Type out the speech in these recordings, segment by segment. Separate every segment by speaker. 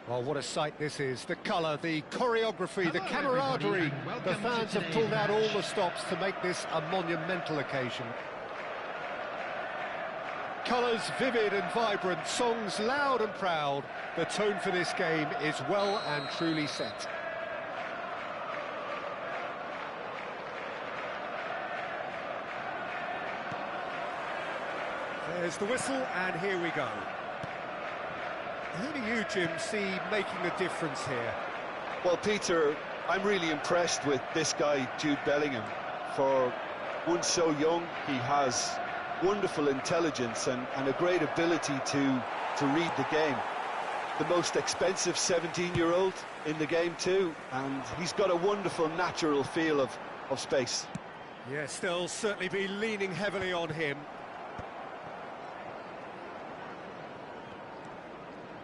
Speaker 1: Well, what a sight this is. The colour, the choreography, the camaraderie. The fans have pulled out all the stops to make this a monumental occasion. Colours vivid and vibrant, songs loud and proud. The tone for this game is well and truly set. There's the whistle, and here we go. Who do you, Jim, see making the difference here?
Speaker 2: Well, Peter, I'm really impressed with this guy, Jude Bellingham. For one so young, he has wonderful intelligence and a great ability to read the game. The most expensive 17-year-old in the game too, and he's got a wonderful natural feel of space.
Speaker 1: Yes, they'll certainly be leaning heavily on him.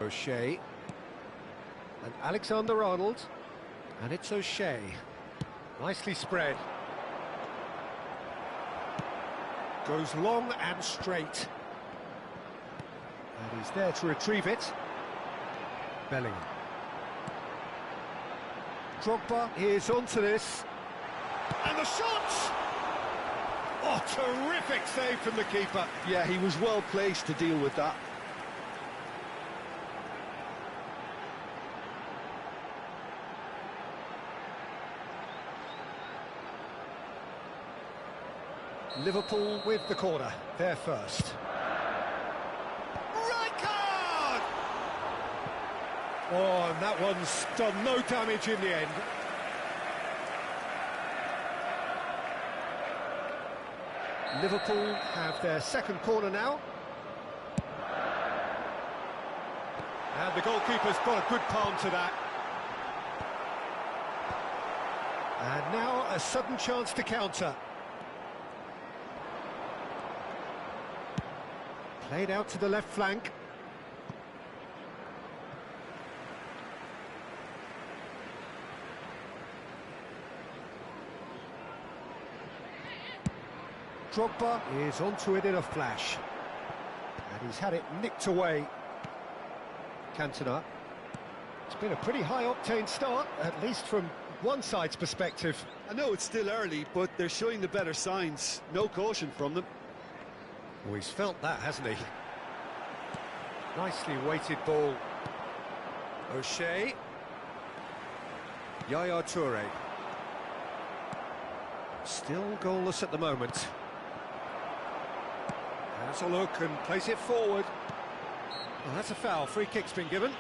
Speaker 1: O'Shea and Alexander-Arnold, and it's O'Shea. Nicely spread. Goes long and straight. And he's there to retrieve it. Bellingham. Drogba is onto this. And the shot! Oh, terrific save from the keeper.
Speaker 2: Yeah, he was well placed to deal with that.
Speaker 1: Liverpool with the corner, there first. Rijkaard! Oh, and that one's done no damage in the end. Liverpool have their second corner now. And the goalkeeper's got a good palm to that. And now a sudden chance to counter. Played out to the left flank. Drogba is onto it in a flash. And he's had it nicked away. Cantona. It's been a pretty high-octane start, at least from one side's perspective.
Speaker 2: I know it's still early, but they're showing the better signs. No caution from them.
Speaker 1: Oh, he's felt that, hasn't he? Nicely weighted ball. O'Shea. Yaya Toure. Still goalless at the moment. Has a look and plays it forward. Well, that's a foul. Free kick's been given.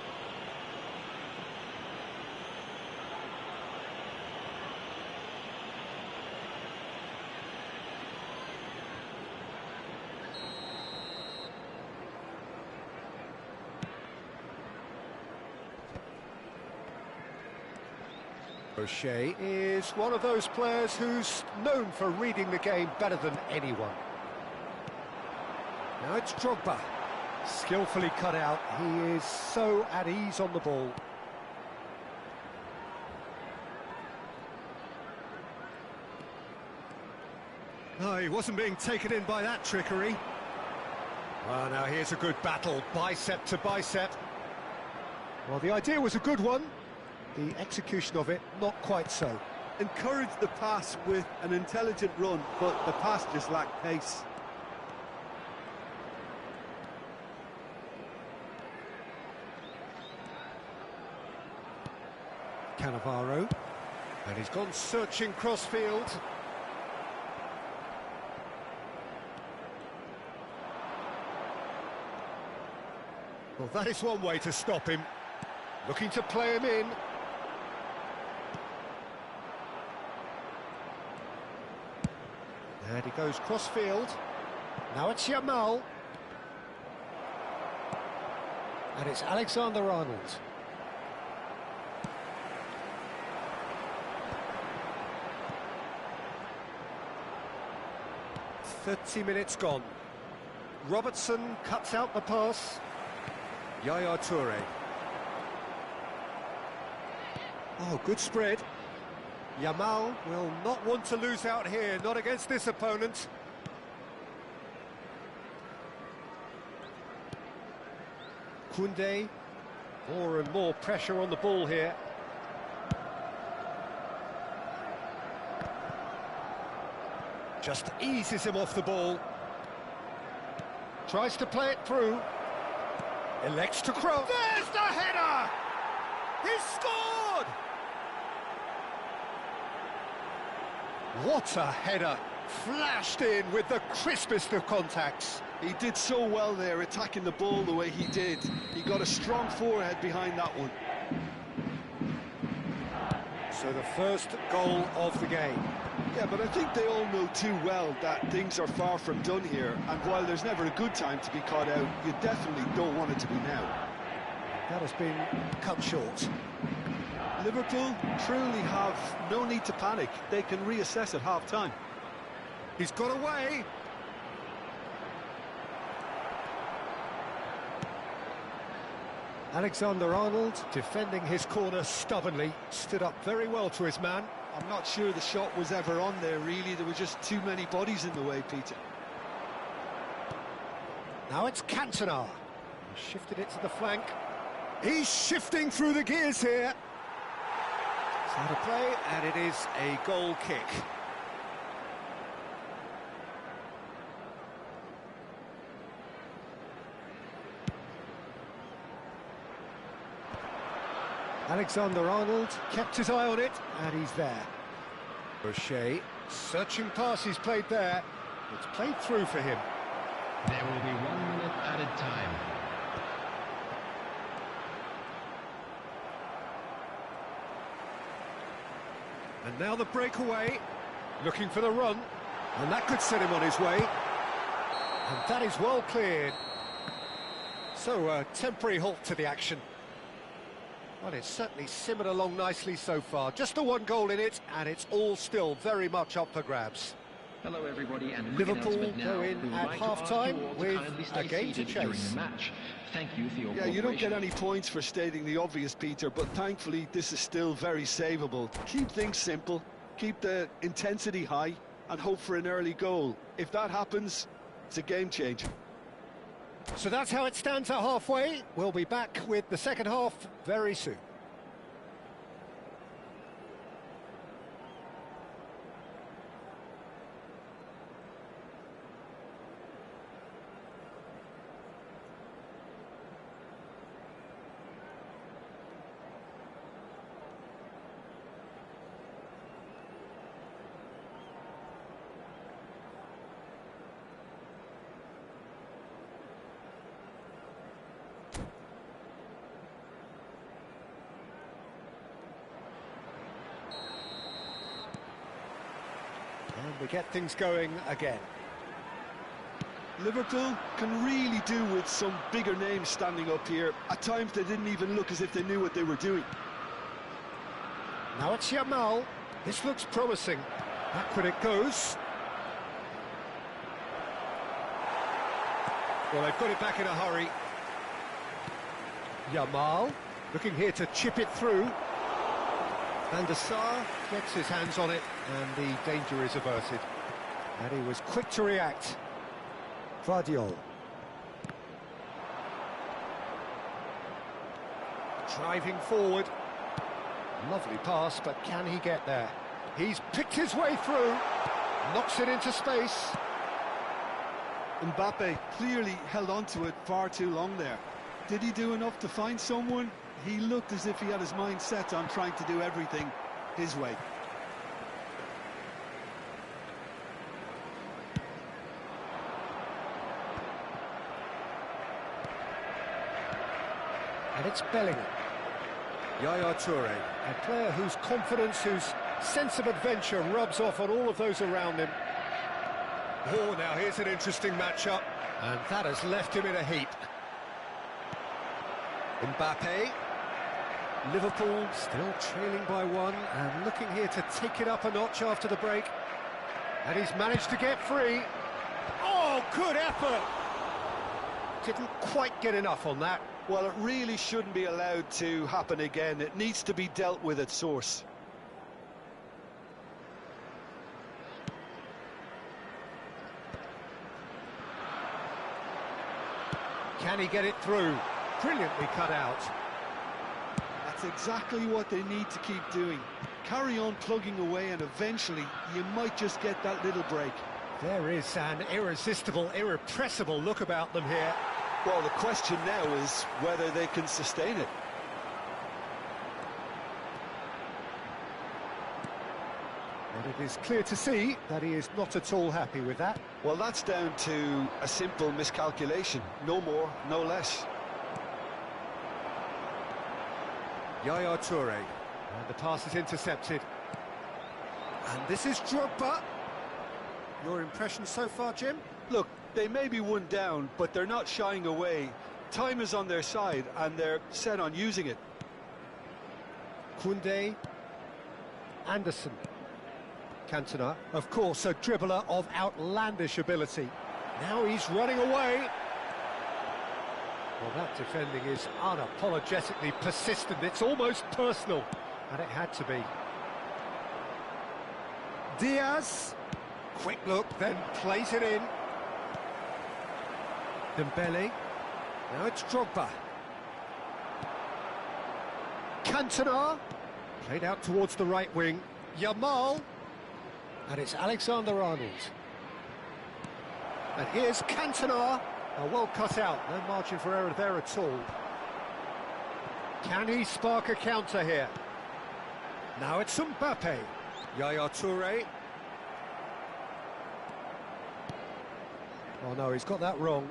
Speaker 1: O'Shea is one of those players who's known for reading the game better than anyone. Now it's Drogba. Skillfully cut out. He is so at ease on the ball. No, he wasn't being taken in by that trickery. Well, now here's a good battle, bicep to bicep. Well, the idea was a good one. The execution of it, not quite so.
Speaker 2: Encouraged the pass with an intelligent run, but the pass just lacked pace.
Speaker 1: Cannavaro. And he's gone searching crossfield. Well, that is one way to stop him. Looking to play him in. And he goes cross-field. Now it's Yamal. And it's Alexander-Arnold. .30 gone. Robertson cuts out the pass. Yaya Toure. Oh, good spread. Yamal will not want to lose out here, not against this opponent. Koundé. More and more pressure on the ball here. Just eases him off the ball. Tries to play it through. Elects to cross. There's the header! He's scored! What a header! Flashed in with the crispest of contacts.
Speaker 2: He did so well there, attacking the ball the way he did. He got a strong forehead behind that one.
Speaker 1: So the first goal of the game.
Speaker 2: Yeah, but I think they all know too well that things are far from done here, and while there's never a good time to be caught out, you definitely don't want it to be now.
Speaker 1: That has been cut short.
Speaker 2: Liverpool truly have no need to panic. They can reassess at half-time.
Speaker 1: He's got away. Alexander-Arnold, defending his corner stubbornly, stood up very well to his man.
Speaker 2: I'm not sure the shot was ever on there, really. There were just too many bodies in the way, Peter.
Speaker 1: Now it's Cantona. He shifted it to the flank. He's shifting through the gears here. It's out of play, and it is a goal kick. Alexander-Arnold kept his eye on it, and he's there. O'Shea, searching pass he's played there. It's played through for him.
Speaker 3: There will be 1 minute added time.
Speaker 1: And now the breakaway, looking for the run, and that could set him on his way. And that is well cleared. So a temporary halt to the action. Well, it's certainly simmered along nicely so far. Just the one goal in it, and it's all still very much up for grabs.
Speaker 3: Hello everybody, and
Speaker 1: Liverpool go in at half-time with a game to chase.
Speaker 3: Thank you for your
Speaker 2: Yeah, you don't get any points for stating the obvious, Peter, but thankfully this is still very savable. Keep things simple, keep the intensity high, and hope for an early goal. If that happens, it's a game changer.
Speaker 1: So that's how it stands at halfway. We'll be back with the second half very soon. And we get things going again.
Speaker 2: Liverpool can really do with some bigger names standing up here. At times they didn't even look as if they knew what they were doing.
Speaker 1: Now it's Yamal. This looks promising. Backward it goes. Well, they've got it back in a hurry. Yamal looking here to chip it through. Van der Sar gets his hands on it, and the danger is averted. And he was quick to react. Vardiol. Driving forward. Lovely pass, but can he get there? He's picked his way through. Knocks it into space.
Speaker 2: Mbappe clearly held on to it far too long there. Did he do enough to find someone? He looked as if he had his mind set on trying to do everything his way.
Speaker 1: And it's Bellingham. Yaya Toure, a player whose confidence, whose sense of adventure rubs off on all of those around him. Oh, now here's an interesting matchup, and that has left him in a heap. Mbappe. Liverpool still trailing by one, and looking here to take it up a notch after the break. And he's managed to get free. Oh, good effort! Didn't quite get enough on that.
Speaker 2: Well, it really shouldn't be allowed to happen again. It needs to be dealt with at source.
Speaker 1: Can he get it through? Brilliantly cut out.
Speaker 2: That's exactly what they need to keep doing. Carry on plugging away and eventually you might just get that little break.
Speaker 1: There is an irresistible, irrepressible look about them here.
Speaker 2: Well, the question now is whether they can sustain it.
Speaker 1: And it is clear to see that he is not at all happy with that.
Speaker 2: Well, that's down to a simple miscalculation. No more, no less.
Speaker 1: Yaya Toure. And the pass is intercepted. And this is Drogba. Your impression so far, Jim?
Speaker 2: Look, they may be one down, but they're not shying away. Time is on their side, and they're set on using it.
Speaker 1: Koundé. Anderson. Cantona, of course, a dribbler of outlandish ability. Now he's running away. Well, that defending is unapologetically persistent. It's almost personal, and it had to be. Diaz. Quick look, then plays it in. Dembele. Now it's Drogba. Cantona. Played out towards the right wing. Yamal. And it's Alexander-Arnold. And here's Cantona. Well cut out, no margin for error there at all. Can he spark a counter here? Now it's Mbappe. Yaya Toure. Oh no, he's got that wrong.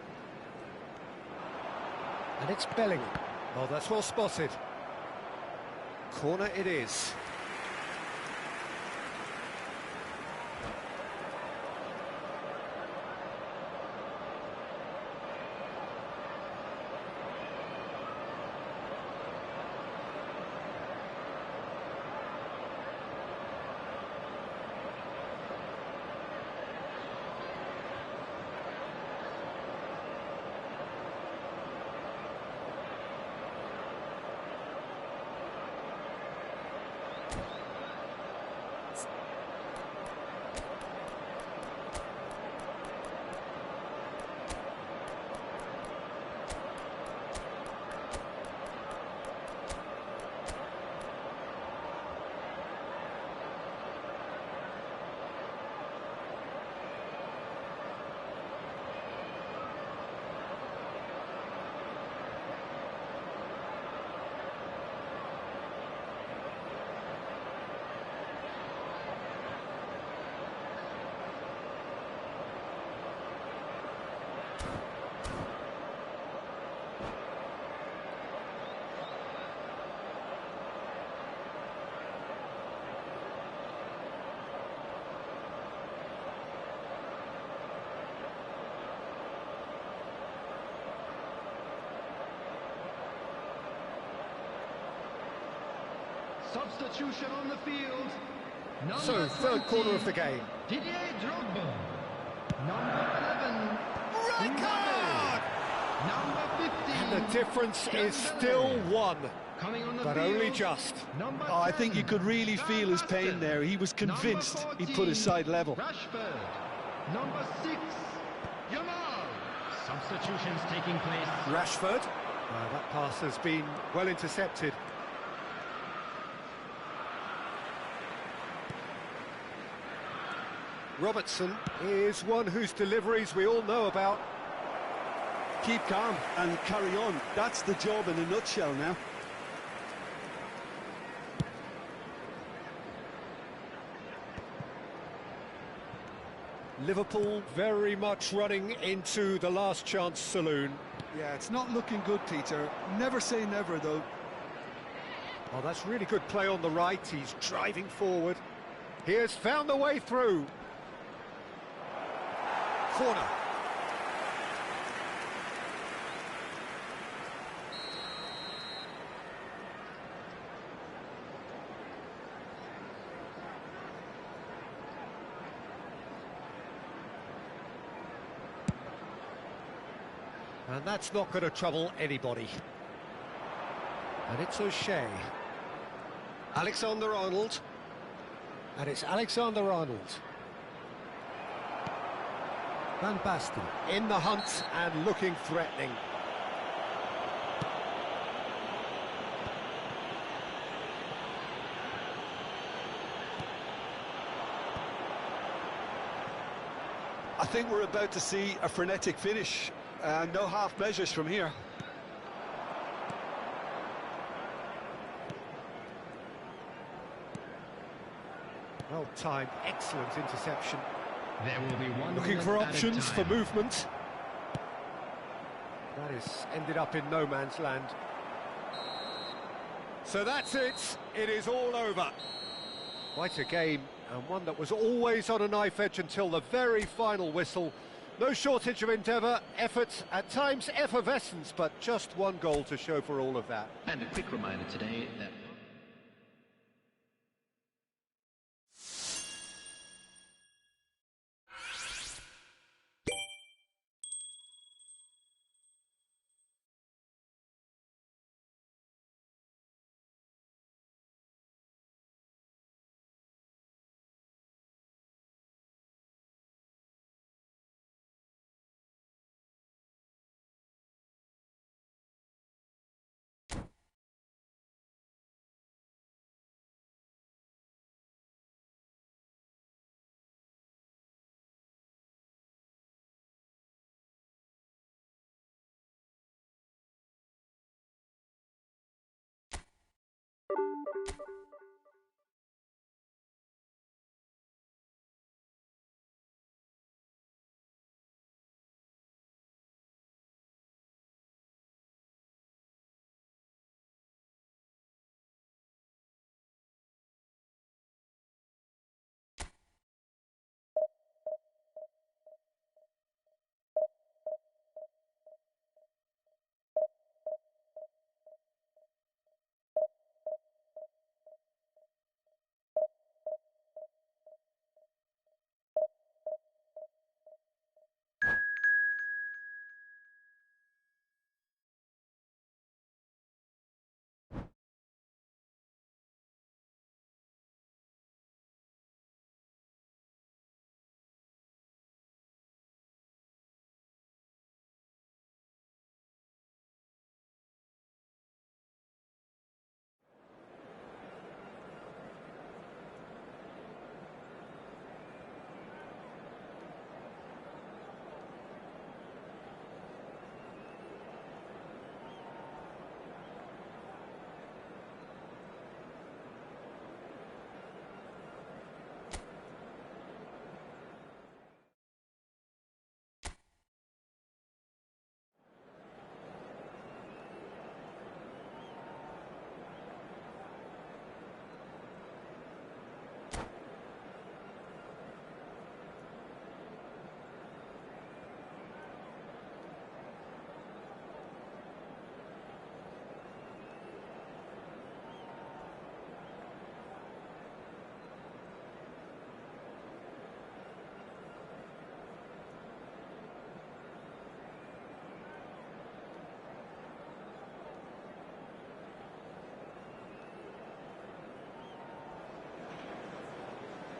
Speaker 1: And it's Bellingham. Oh, that's well spotted. Corner it is.
Speaker 3: Substitution on the field.
Speaker 1: So, third corner of the game.
Speaker 3: Didier Drogba. Number 11.
Speaker 1: Red card!
Speaker 3: Number 15.
Speaker 1: And the difference is still one,
Speaker 3: Coming on the
Speaker 1: but
Speaker 3: field.
Speaker 1: only just.
Speaker 3: Number
Speaker 2: Oh, I
Speaker 3: 10.
Speaker 2: think you could really feel his pain there. He was convinced he put his side level.
Speaker 3: Rashford. Number 6. Yamal. Substitutions taking place.
Speaker 1: Rashford. That pass has been well intercepted. Robertson is one whose deliveries we all know about.
Speaker 2: Keep calm and carry on. That's the job in a nutshell now.
Speaker 1: Liverpool very much running into the last chance saloon.
Speaker 2: Yeah, it's not looking good, Peter. Never say never, though.
Speaker 1: Oh, that's really good play on the right. He's driving forward. He has found the way through. Corner. And that's not going to trouble anybody. And it's O'Shea. Alexander-Arnold. And it's Alexander-Arnold. Van Basten in the hunt and looking threatening.
Speaker 2: think we're about to see a frenetic finish, and no half measures from here.
Speaker 1: Well timed, excellent interception.
Speaker 3: There will be one
Speaker 1: Looking
Speaker 3: minute
Speaker 1: for
Speaker 3: added
Speaker 1: options for
Speaker 3: time.
Speaker 1: movement. That is ended up in no man's land. So that's it. It is all over. Quite a game, and one that was always on a knife edge until the very final whistle. No shortage of endeavour, effort, at times effervescence, but just one goal to show for all of that.
Speaker 4: And a quick reminder today that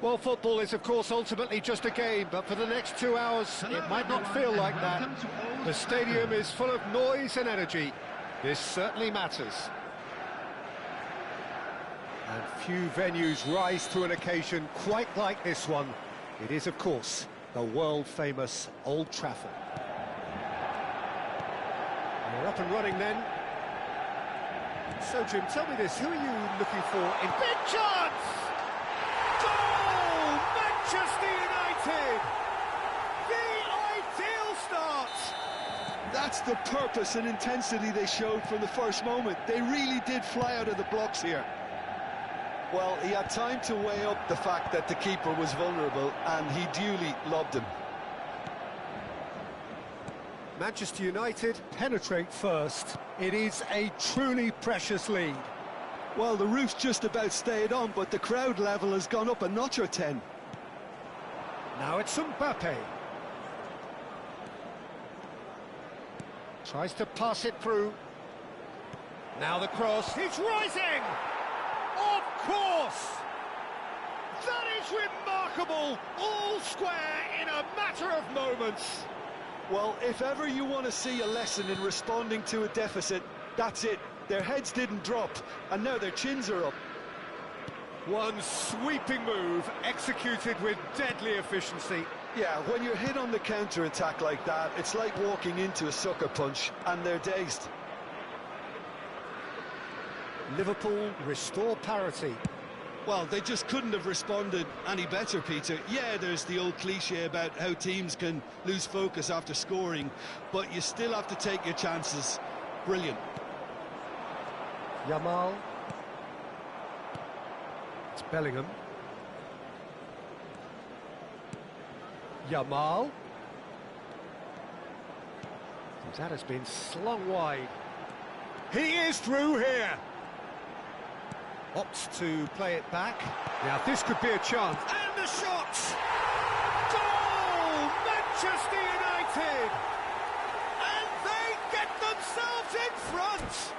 Speaker 1: Well, football is, of course, ultimately just a game, but for the next 2 hours, it might not feel like that. The stadium is full of noise and energy. This certainly matters. And few venues rise to an occasion quite like this one. It is, of course, the world-famous Old Trafford. We're up and running then. So, Jim, tell me this, who are you looking for in... Big chance! Goal! Manchester United! The ideal start!
Speaker 2: That's the purpose and intensity they showed from the first moment. They really did fly out of the blocks here. Well, he had time to weigh up the fact that the keeper was vulnerable, and he duly lobbed him.
Speaker 1: Manchester United penetrate first. It is a truly precious lead.
Speaker 2: Well, the roof's just about stayed on, but the crowd level has gone up a notch or 10.
Speaker 1: Now it's Mbappe. Tries to pass it through. Now the cross. He's rising! Of course! That is remarkable! All square in a matter of moments.
Speaker 2: Well, if ever you want to see a lesson in responding to a deficit, that's it. Their heads didn't drop, and now their chins are up.
Speaker 1: One sweeping move, executed with deadly efficiency.
Speaker 2: Yeah, when you're hit on the counter-attack like that, it's like walking into a sucker punch and they're dazed.
Speaker 1: Liverpool restore parity.
Speaker 2: Well, they just couldn't have responded any better, Peter. Yeah, there's the old cliche about how teams can lose focus after scoring, but you still have to take your chances. Brilliant.
Speaker 1: Yamal. It's Bellingham. Yamal. That has been slung wide. He is through here. Opts to play it back. Now this could be a chance. And the shot! Goal! Manchester United! And they get themselves in front!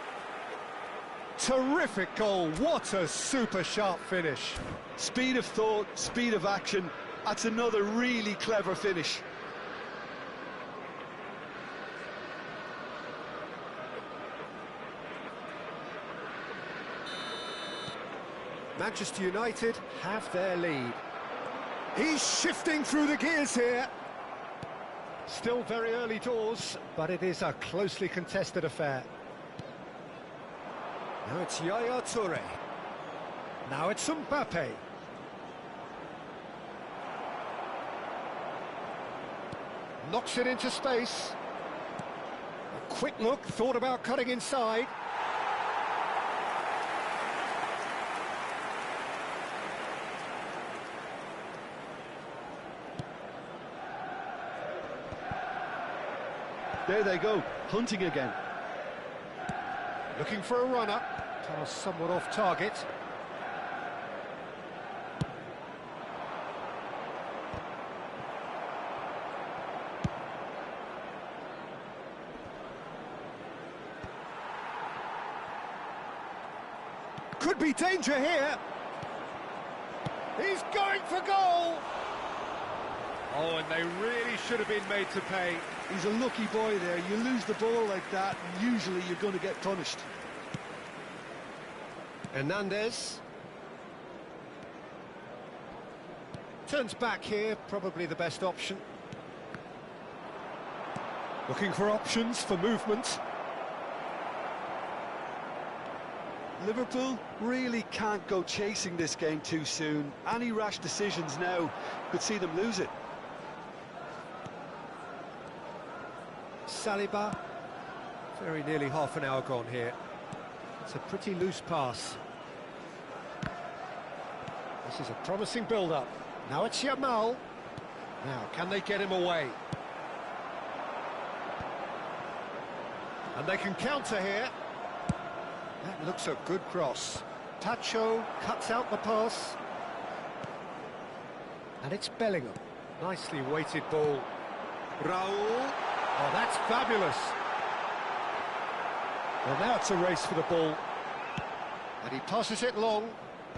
Speaker 1: Terrific goal. What a super sharp finish.
Speaker 2: Speed of thought, speed of action. That's another really clever finish.
Speaker 1: Manchester United have their lead. He's shifting through the gears here. Still very early doors, but it is a closely contested affair. Now it's Yaya Toure. Now it's Mbappe. Knocks it into space. A quick look, thought about cutting inside.
Speaker 2: There they go, hunting again.
Speaker 1: Looking for a runner. Pass somewhat off target. Could be danger here. He's going for goal. Oh, and they really should have been made to pay.
Speaker 2: He's a lucky boy there. You lose the ball like that, and usually you're going to get punished.
Speaker 1: Hernandez. Turns back here, probably the best option. Looking for options for movement.
Speaker 2: Liverpool really can't go chasing this game too soon. Any rash decisions now could see them lose it.
Speaker 1: Saliba. Very nearly half an hour gone here. It's a pretty loose pass. This is a promising build-up. Now it's Yamal. Now, can they get him away? And they can counter here. That looks a good cross. Tacho cuts out the pass. And it's Bellingham. Nicely weighted ball. Raul. Oh, that's fabulous. Well, now it's a race for the ball. And he passes it long.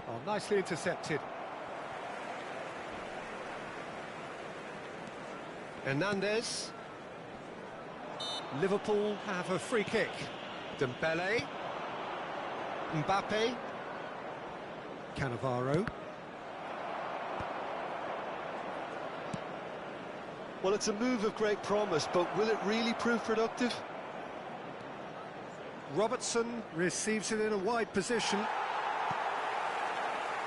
Speaker 1: Oh, nicely intercepted. Hernandez. Liverpool have a free kick. Dembele. Mbappe. Cannavaro.
Speaker 2: Well, it's a move of great promise, but will it really prove productive?
Speaker 1: Robertson receives it in a wide position.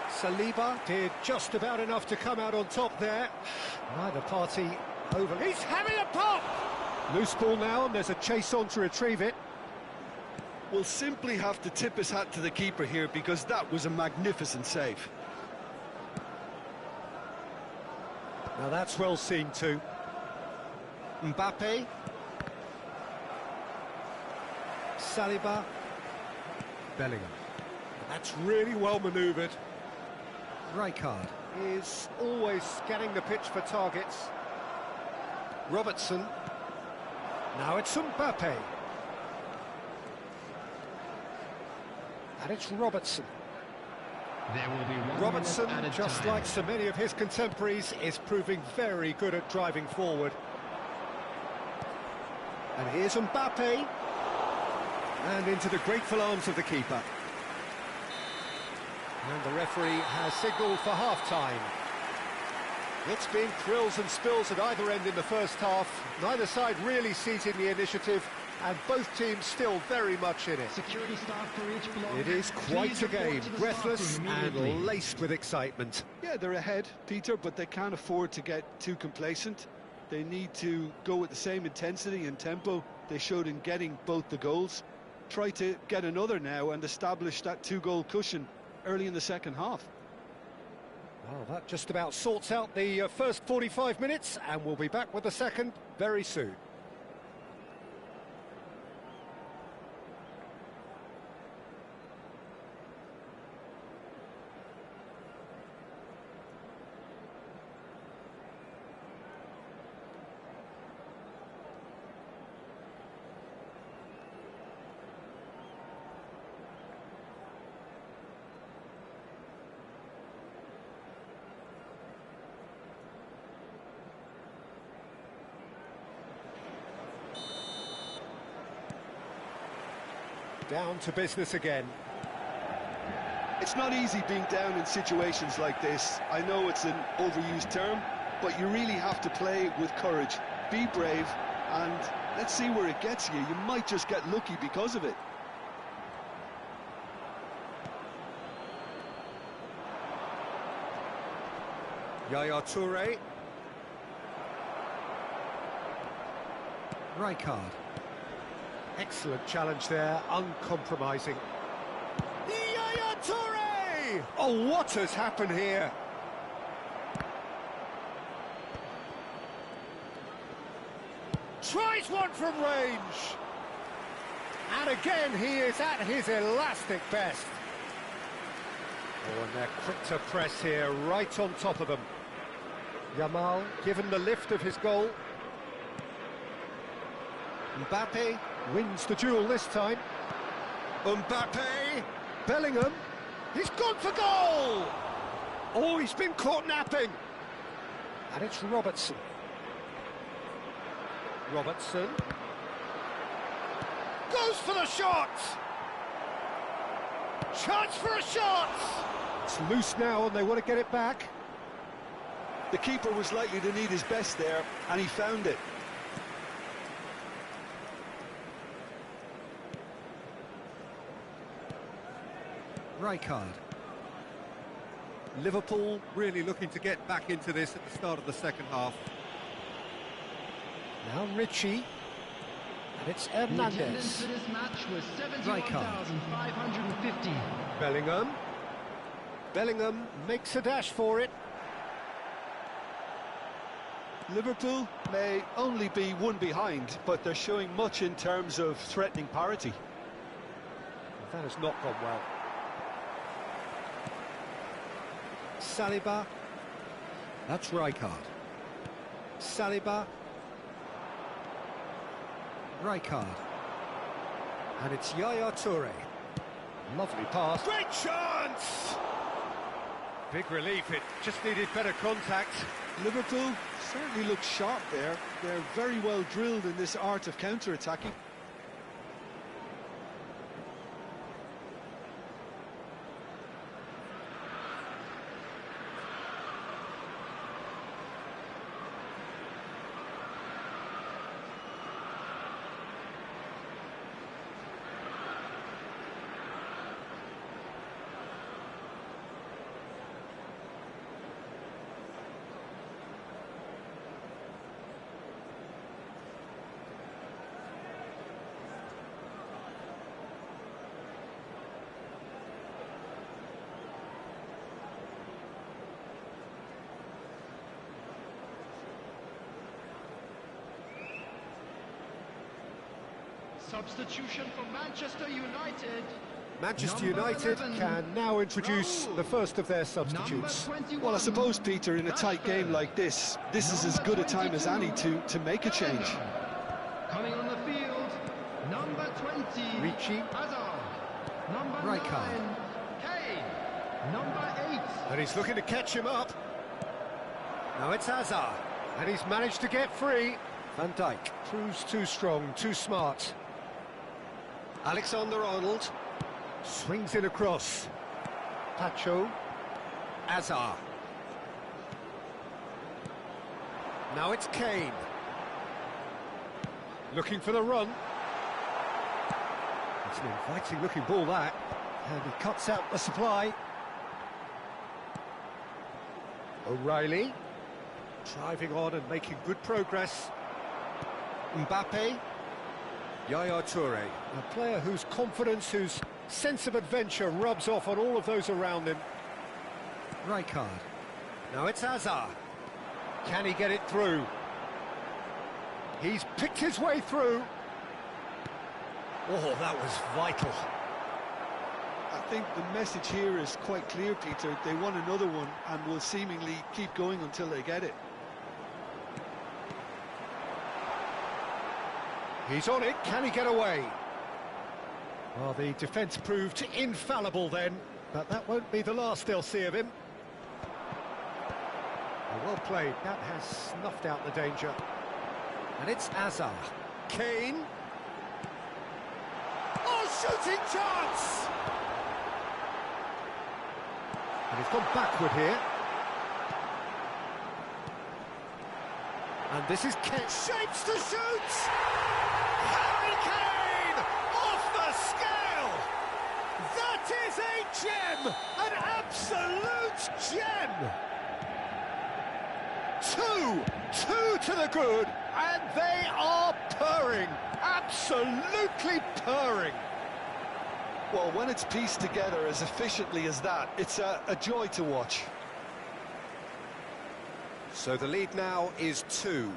Speaker 1: Saliba did just about enough to come out on top there. Neither party over. He's having a pop! Loose ball now, and there's a chase on to retrieve it.
Speaker 2: We'll simply have to tip his hat to the keeper here, because that was a magnificent save.
Speaker 1: Now that's well seen too. Mbappe. Saliba. Bellingham. That's really well manoeuvred. Rijkaard is always scanning the pitch for targets. Robertson. Now it's Mbappe. And it's Robertson.
Speaker 3: There will be 1
Speaker 1: Robertson,
Speaker 3: minute added
Speaker 1: just
Speaker 3: time.
Speaker 1: like so many of his contemporaries, is proving very good at driving forward. And here's Mbappe. And into the grateful arms of the keeper. And the referee has signalled for half-time. It's been thrills and spills at either end in the first half. Neither side really seizing the initiative, and both teams still very much in it.
Speaker 3: Security staff for each block.
Speaker 1: It is quite
Speaker 3: Please
Speaker 1: a
Speaker 3: report
Speaker 1: game,
Speaker 3: to the
Speaker 1: breathless
Speaker 3: staff room
Speaker 1: and
Speaker 3: immediately.
Speaker 1: laced with excitement.
Speaker 2: Yeah, they're ahead, Peter, but they can't afford to get too complacent. They need to go with the same intensity and tempo they showed in getting both the goals. Try to get another now and establish that two-goal cushion early in the second half.
Speaker 1: Well, that just about sorts out the first 45 minutes, and we'll be back with the second very soon. Down to business again.
Speaker 2: It's not easy being down in situations like this. I know it's an overused term, but you really have to play with courage. Be brave, and let's see where it gets you. You might just get lucky because of it.
Speaker 1: Yaya Toure. Rijkaard. Excellent challenge there, uncompromising. Yaya Toure! Oh, what has happened here? Tries one from range. And again, he is at his elastic best. Oh, and they're quick to press here, right on top of them. Yamal given the lift of his goal. Mbappe wins the duel this time. Mbappe, Bellingham, he's gone for goal! Oh, he's been caught napping. And it's Robertson. Robertson goes for the shot! Chance for a shot! It's loose now and they want to get it back.
Speaker 2: The keeper was likely to need his best there, and he found it.
Speaker 1: Rijkaard. Liverpool really looking to get back into this at the start of the second half. Now Ritchie. And it's
Speaker 3: The attendance
Speaker 1: Hernandez.
Speaker 3: for this match was
Speaker 1: Rijkaard.
Speaker 3: 71,550.
Speaker 1: Bellingham. Bellingham makes a dash for it.
Speaker 2: Liverpool may only be one behind, but they're showing much in terms of threatening parity.
Speaker 1: That has not gone well. Saliba. That's Rijkaard. Saliba. Rijkaard. And it's Yaya Toure. Lovely pass. Great chance! Big relief, it just needed better contact.
Speaker 2: Liverpool certainly look sharp there. They're very well drilled in this art of counter-attacking.
Speaker 3: Substitution for Manchester United.
Speaker 1: Manchester
Speaker 3: Number
Speaker 1: United
Speaker 3: 11,
Speaker 1: can now introduce
Speaker 3: Raul.
Speaker 1: the first of their substitutes.
Speaker 3: Number 21,
Speaker 2: Well, I suppose, Peter, in a tight game like this is as good a time as any to make a change.
Speaker 3: Coming on the field, number 20,
Speaker 1: Ricci.
Speaker 3: Hazard. Number
Speaker 1: Rijkaard.
Speaker 3: 9, Kane. Number 8,
Speaker 1: And he's looking to catch him up. Now it's Hazard. And he's managed to get free. Van Dijk proves too strong, too smart. Alexander-Arnold swings in across. Pacho. Hazard. Now it's Kane. Looking for the run. It's an inviting looking ball, that. And he cuts out the supply. O'Reilly. Driving on and making good progress. Mbappe. Yaya Toure. A player whose confidence, whose sense of adventure rubs off on all of those around him. Rijkaard. Now it's Hazard. Can he get it through? He's picked his way through. Oh, that was vital.
Speaker 2: I think the message here is quite clear, Peter. They want another one and will seemingly keep going until they get it.
Speaker 1: He's on it. Can he get away? Well, the defence proved infallible then, but that won't be the last they'll see of him. Well played. That has snuffed out the danger. And it's Hazard. Kane. Oh, shooting chance! And he's gone backward here. And this is Kane. Shapes to shoot! Harry Kane! Off the scale! That is a gem! An absolute gem! Two to the good, and they are purring, absolutely purring.
Speaker 2: Well, when it's pieced together as efficiently as that, it's a joy to watch.
Speaker 1: So the lead now is 2.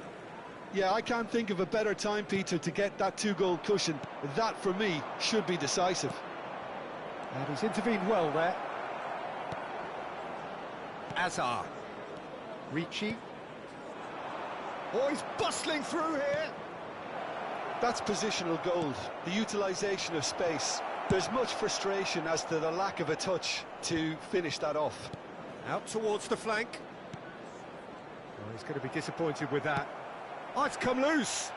Speaker 2: Yeah, I can't think of a better time, Peter, to get that 2-goal cushion. That, for me, should be decisive.
Speaker 1: And he's intervened well there. Hazard. Ricci. Oh, he's bustling through here.
Speaker 2: That's positional gold, the utilisation of space. There's much frustration as to the lack of a touch to finish that off.
Speaker 1: Out towards the flank. Oh, he's going to be disappointed with that. Oh, it's come loose.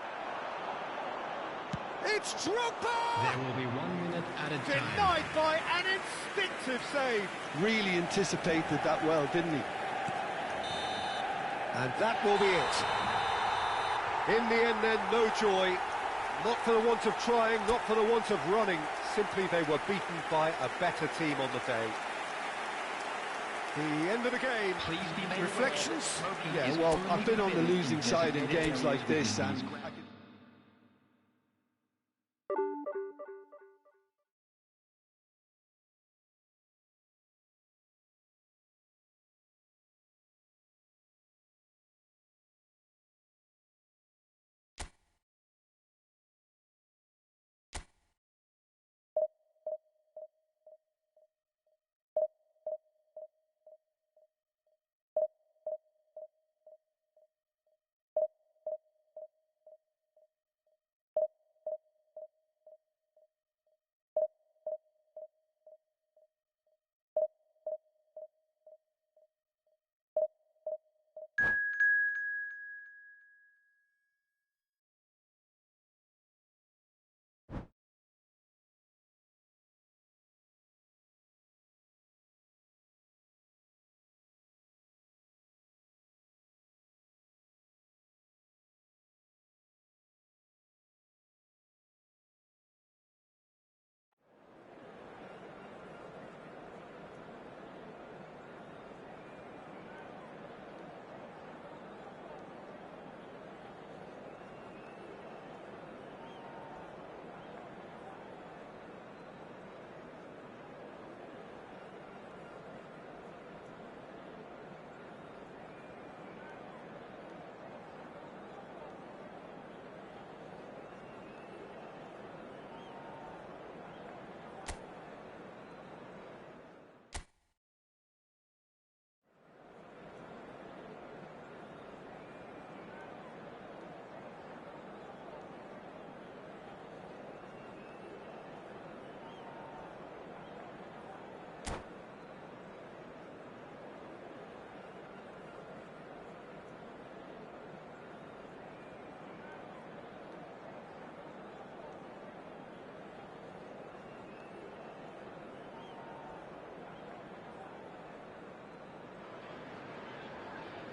Speaker 1: It's Drogba!
Speaker 3: There will be 1 minute at a time.
Speaker 1: Denied by an instinctive save.
Speaker 2: Really anticipated that well, didn't he?
Speaker 1: And that will be it. In the end then, no joy. Not for the want of trying, not for the want of running. Simply they were beaten by a better team on the day. The end of the game.
Speaker 3: Please be made
Speaker 1: Reflections?
Speaker 2: Yeah, well, I've been on the losing side in games like this, and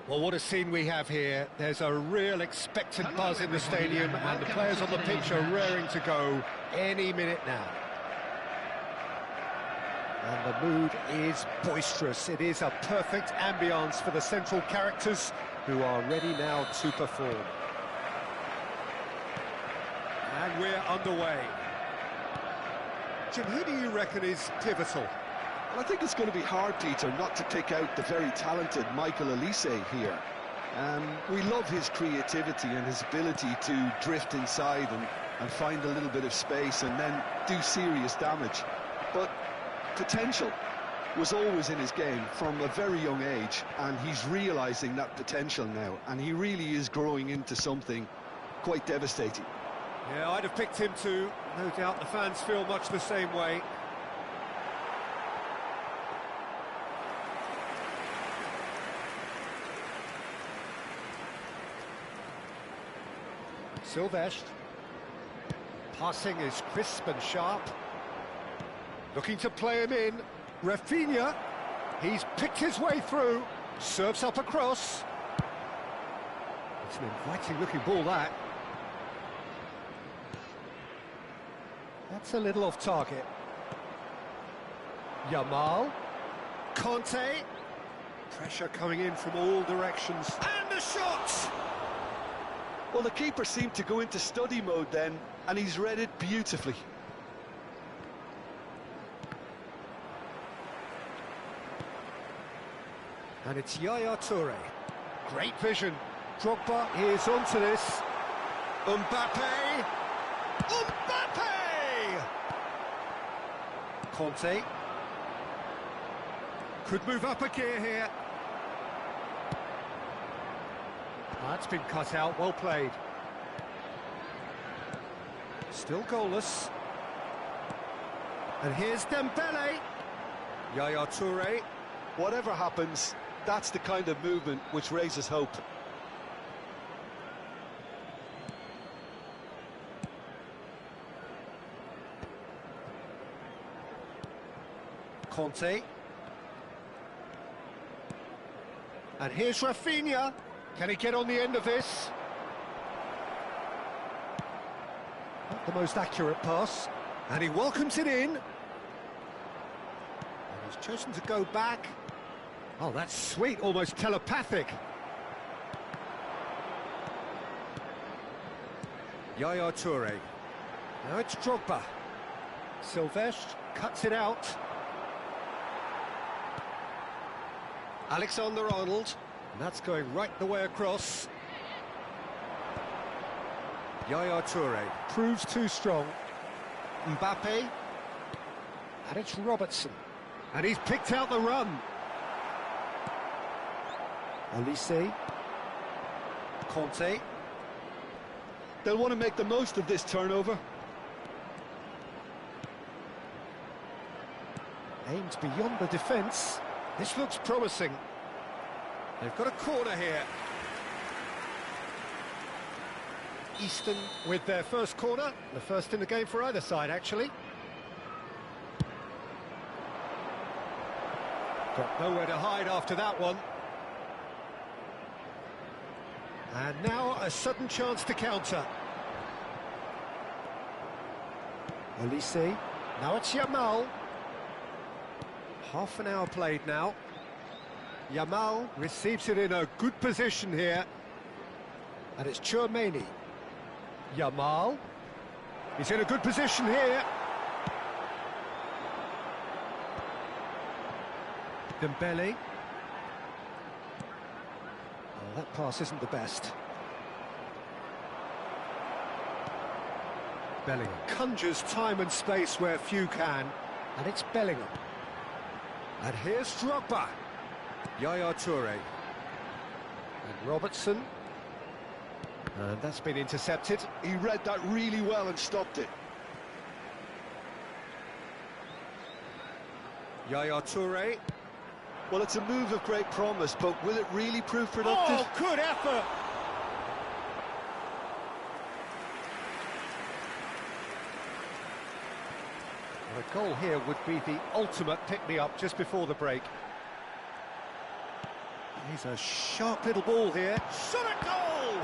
Speaker 1: Well, what a scene we have here. There's a real expectant buzz in the stadium, and the players on the pitch are raring to go any minute now. And the mood is boisterous. It is a perfect ambience for the central characters who are ready now to perform. And we're underway. Jim, who do you reckon is pivotal?
Speaker 2: Well, I think it's going to be hard, Peter, not to pick out the very talented Michael Elise here. We love his creativity and his ability to drift inside and find a little bit of space and then do serious damage. But potential was always in his game from a very young age, and he's realising that potential now, and he really is growing into something quite devastating.
Speaker 1: Yeah, I'd have picked him too. No doubt the fans feel much the same way. Silvestre. Passing is crisp and sharp. Looking to play him in. Rafinha. He's picked his way through. Serves up across. It's an inviting looking ball, that. That's a little off target. Yamal. Conte. Pressure coming in from all directions. And a shot!
Speaker 2: Well, the keeper seemed to go into study mode then, and he's read it beautifully.
Speaker 1: And it's Yaya Toure. Great vision. Drogba is onto this. Mbappe. Mbappe! Conte. Could move up a gear here. That's been cut out, well played. Still goalless. And here's Dembele. Yaya Toure.
Speaker 2: Whatever happens, that's the kind of movement which raises hope.
Speaker 1: Conte. And here's Rafinha. Can he get on the end of this? Not the most accurate pass. And he welcomes it in. And he's chosen to go back. Oh, that's sweet, almost telepathic. Yaya Toure. Now it's Drogba. Silvestre cuts it out. Alexander-Arnold. And that's going right the way across. Yaya Toure proves too strong. Mbappe. And it's Robertson. And he's picked out the run. Elise. Conte.
Speaker 2: They'll want to make the most of this turnover.
Speaker 1: Aimed beyond the defence. This looks promising. They've got a corner here. Easton with their first corner. The first in the game for either side, actually. Got nowhere to hide after that one. And now a sudden chance to counter. Elise. Now it's Yamal. Half an hour played now. Yamal receives it in a good position here. And it's Tchouaméni. Yamal. He's in a good position here. Dembele. Oh, that pass isn't the best. Bellingham conjures time and space where few can. And it's Bellingham. And here's Drogba. Yaya Toure. And Robertson. And that's been intercepted.
Speaker 2: He read that really well and stopped it.
Speaker 1: Yaya Toure.
Speaker 2: Well, it's a move of great promise, but will it really prove productive?
Speaker 1: Oh, good effort! A goal here would be the ultimate pick-me-up just before the break. He's a sharp little ball here. Shot at goal!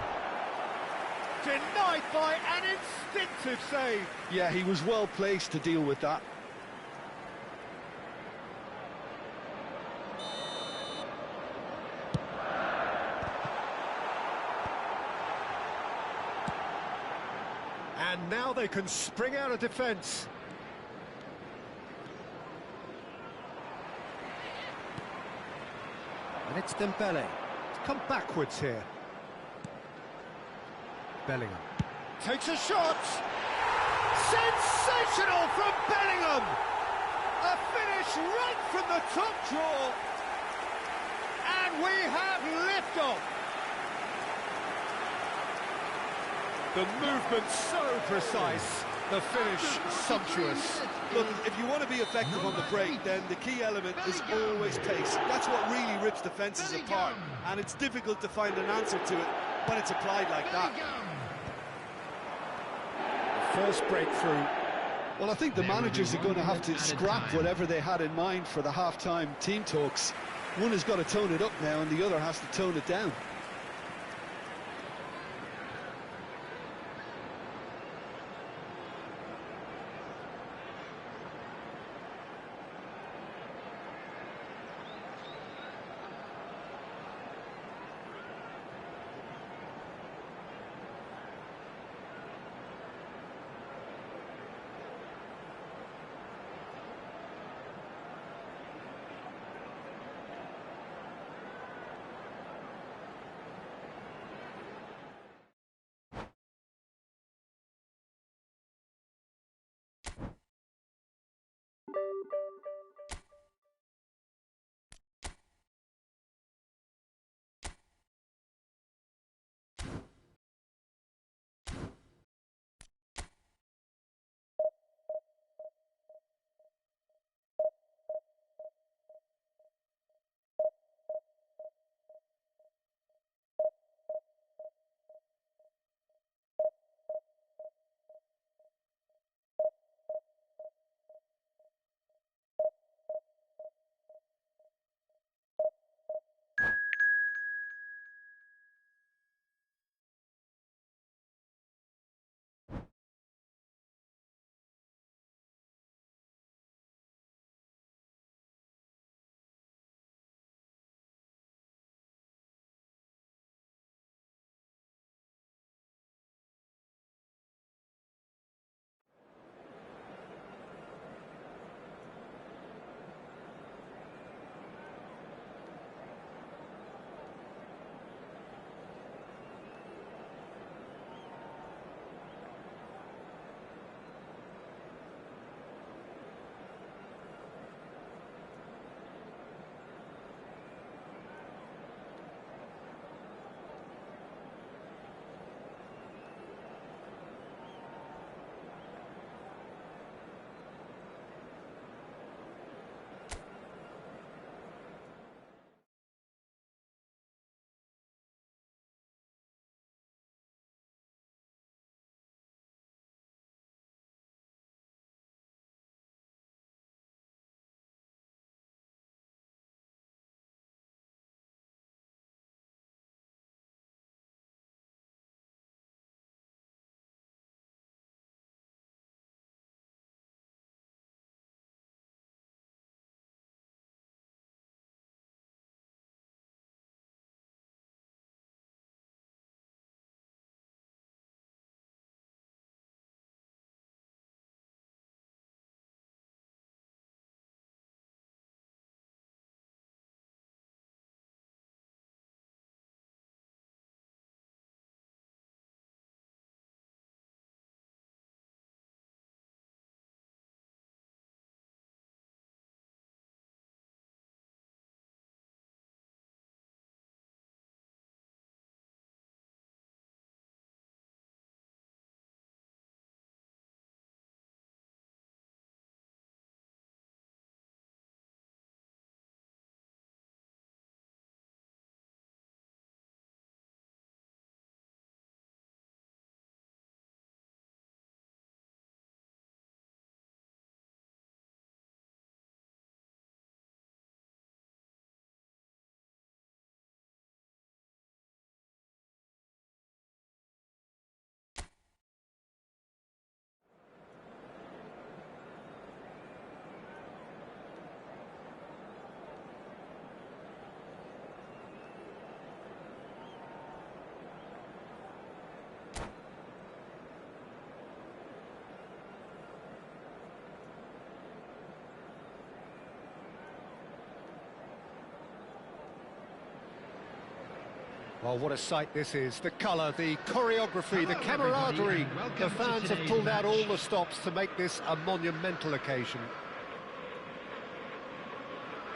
Speaker 1: Denied by an instinctive save.
Speaker 2: Yeah, he was well placed to deal with that.
Speaker 1: And now they can spring out of defence. And it's Dembele. It's come backwards here. Bellingham takes a shot. Sensational from Bellingham. A finish right from the top draw. And we have liftoff. The movement so precise, the finish sumptuous.
Speaker 2: Look, if you want to be effective on the break, then the key element is always pace. That's what really rips defences apart, and it's difficult to find an answer to it when it's applied like that.
Speaker 1: First breakthrough.
Speaker 2: Well, I think the managers are going to have to scrap whatever they had in mind for the half-time team talks. One has got to tone it up now, and the other has to tone it down.
Speaker 1: Well, what a sight this is. The colour, the choreography, the camaraderie. The fans have pulled out all the stops to make this a monumental occasion.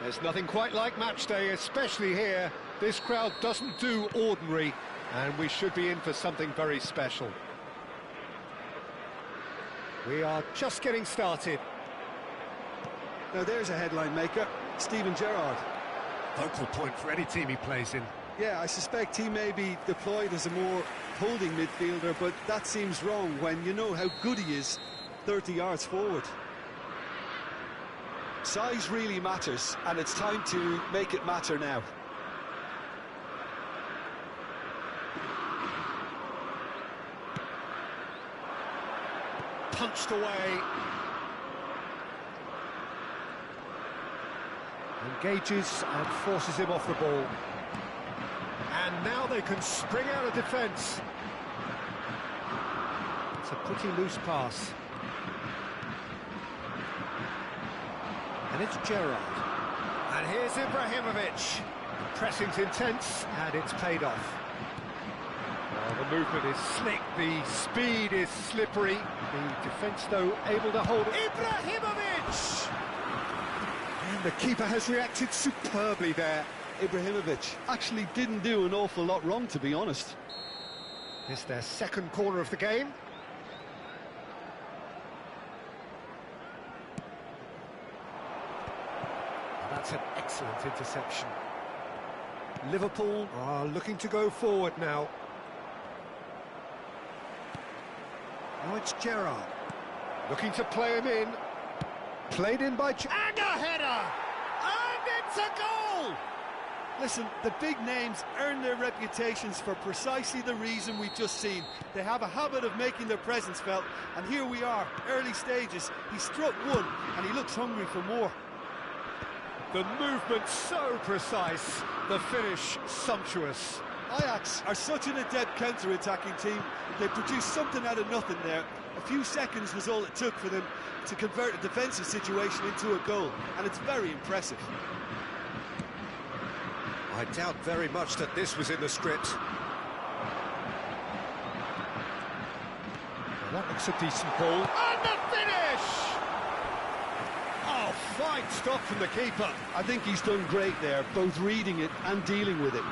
Speaker 1: There's nothing quite like match day, especially here. This crowd doesn't do ordinary, and we should be in for something very special. We are just getting started.
Speaker 2: Now there's a headline maker, Steven Gerrard.
Speaker 1: Focal point for any team he plays in.
Speaker 2: Yeah, I suspect he may be deployed as a more holding midfielder, but that seems wrong when you know how good he is 30 yards forward. Size really matters, and it's time to make it matter now.
Speaker 1: Punched away. Engages and forces him off the ball. And now they can spring out of defence. It's a pretty loose pass. And it's Gerrard. And here's Ibrahimovic. The pressing's intense, and it's paid off. Well, the movement is slick, the speed is slippery. The defence, though, able to hold it. Ibrahimovic! And the keeper has reacted superbly there.
Speaker 2: Ibrahimovic actually didn't do an awful lot wrong, to be honest.
Speaker 1: It's their second corner of the game. That's an excellent interception. Liverpool are looking to go forward now. Now it's Gerrard. Looking to play him in. Played in by... And a header! And it's a goal!
Speaker 2: Listen, the big names earn their reputations for precisely the reason we've just seen. They have a habit of making their presence felt, and here we are, early stages. He struck one, and he looks hungry for more.
Speaker 1: The movement so precise, the finish sumptuous.
Speaker 2: Ajax are such an adept counter-attacking team. They produced something out of nothing there. A few seconds was all it took for them to convert a defensive situation into a goal, and it's very impressive.
Speaker 1: I doubt very much that this was in the script. Well, that looks a decent ball. And the finish! Oh, fine stop from the keeper.
Speaker 2: I think he's done great there, both reading it and dealing with it.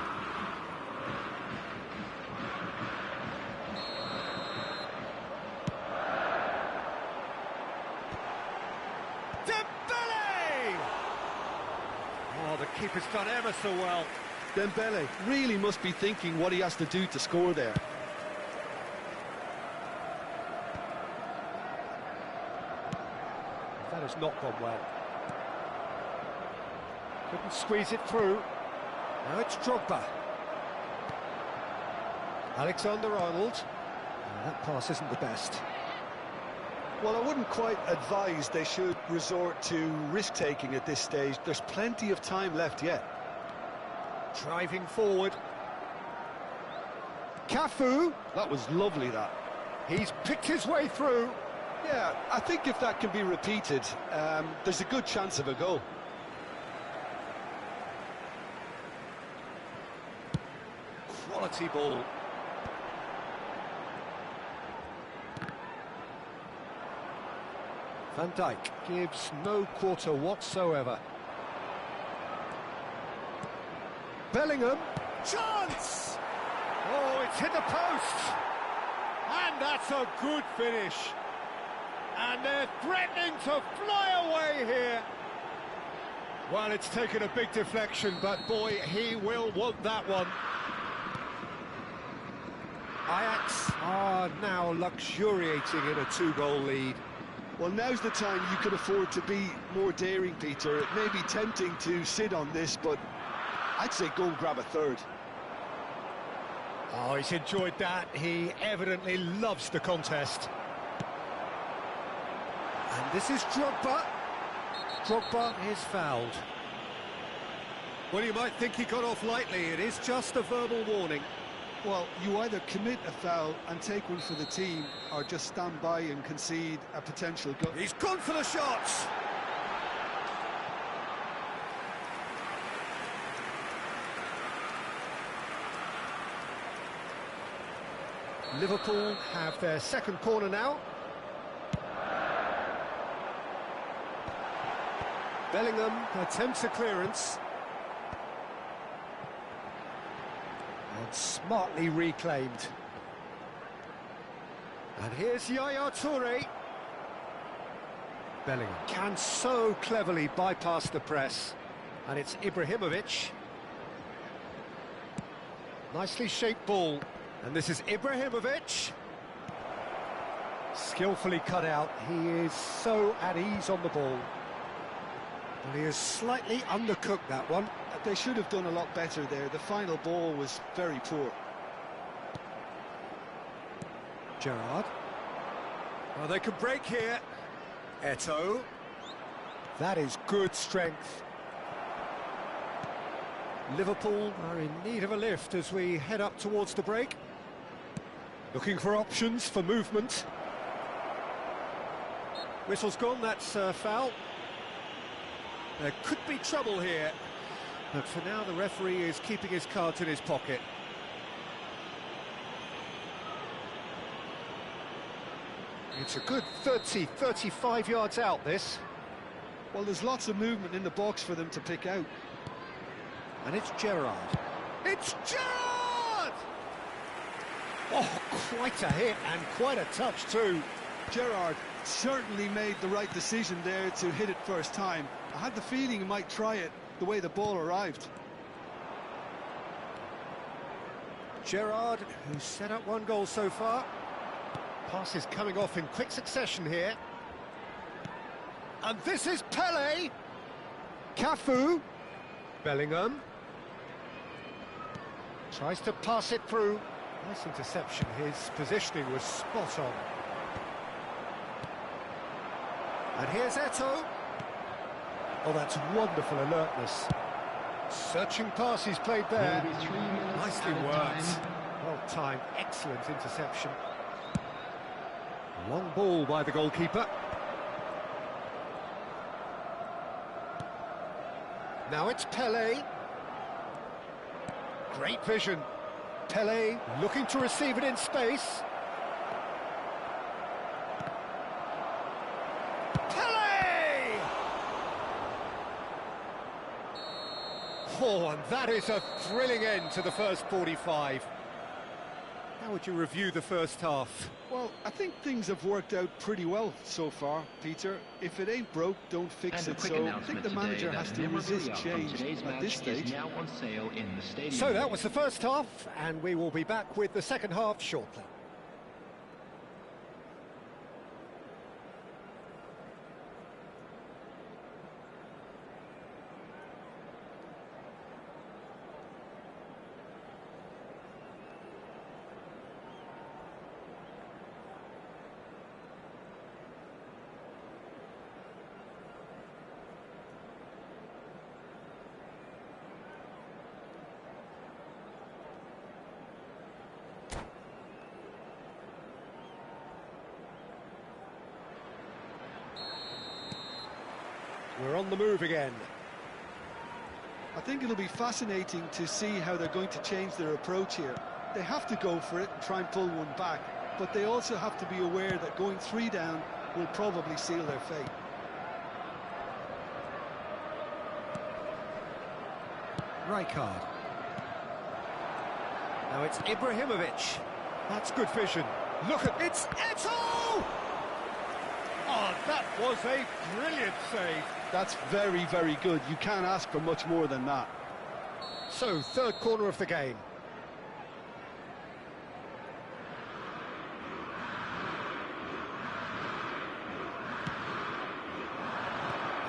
Speaker 1: Oh, the keeper's done ever so well.
Speaker 2: Dembele really must be thinking what he has to do to score there.
Speaker 1: That has not gone well. Couldn't squeeze it through. Now it's Drogba. Alexander-Arnold. That pass isn't the best.
Speaker 2: Well, I wouldn't quite advise they should resort to risk-taking at this stage. There's plenty of time left yet.
Speaker 1: Driving forward. Cafu.
Speaker 2: That was lovely, that.
Speaker 1: He's picked his way through.
Speaker 2: Yeah, I think if that can be repeated, there's a good chance of a goal.
Speaker 1: Quality ball. Van Dijk gives no quarter whatsoever. Bellingham, chance! Oh, it's hit the post! And that's a good finish. And they're threatening to fly away here. Well, it's taken a big deflection, but boy, he will want that one. Ajax are now luxuriating in a 2-goal lead.
Speaker 2: Well, now's the time you can afford to be more daring, Peter. It may be tempting to sit on this, but I'd say go and grab a third.
Speaker 1: Oh, he's enjoyed that. He evidently loves the contest. And this is Drogba. Drogba is fouled. Well, you might think he got off lightly. It is just a verbal warning.
Speaker 2: Well, you either commit a foul and take one for the team, or just stand by and concede a potential goal.
Speaker 1: He's gone for the shots. Liverpool have their second corner now. Bellingham attempts a clearance. And smartly reclaimed. And here's Yaya Toure. Bellingham can so cleverly bypass the press. And it's Ibrahimovic. Nicely shaped ball. And this is Ibrahimovic. Skillfully cut out. He is so at ease on the ball. Well, he has slightly undercooked that one.
Speaker 2: They should have done a lot better there. The final ball was very poor.
Speaker 1: Gerrard. Well, they can break here. Eto'o. That is good strength. Liverpool are in need of a lift as we head up towards the break. Looking for options for movement. Whistle's gone, that's foul. There could be trouble here, but for now the referee is keeping his cards in his pocket. It's a good 30, 35 yards out, this.
Speaker 2: Well, there's lots of movement in the box for them to pick out.
Speaker 1: And it's Gerrard. It's Gerrard! Oh, quite a hit and quite a touch too.
Speaker 2: Gerrard certainly made the right decision there to hit it first time. I had the feeling he might try it the way the ball arrived.
Speaker 1: Gerrard, who's set up one goal so far. Pass is coming off in quick succession here. And this is Pele. Cafu. Bellingham. Tries to pass it through. Nice interception. His positioning was spot on. And here's Eto'o. Oh, that's wonderful alertness. Searching pass he's played there. Nicely worked. Well timed, excellent interception. Long ball by the goalkeeper. Now it's Pele. Great vision. Pele looking to receive it in space. Pele! Oh, and that is a thrilling end to the first 45. How would you review the first half?
Speaker 2: Well, I think things have worked out pretty well so far, Peter. If it ain't broke, don't fix it. So I think the manager has to resist change at this stage.
Speaker 4: Now on sale in the stadium.
Speaker 1: So that was the first half, and we will be back with the second half shortly. We're on the move again.
Speaker 2: I think it'll be fascinating to see how they're going to change their approach here. They have to go for it and try and pull one back, but they also have to be aware that going 3 down will probably seal their fate.
Speaker 1: Rijkaard. Now it's Ibrahimovic. That's good vision. Look at it's Eto'o! Oh, that was a brilliant save.
Speaker 2: That's very, very good. You can't ask for much more than that.
Speaker 1: So, third corner of the game.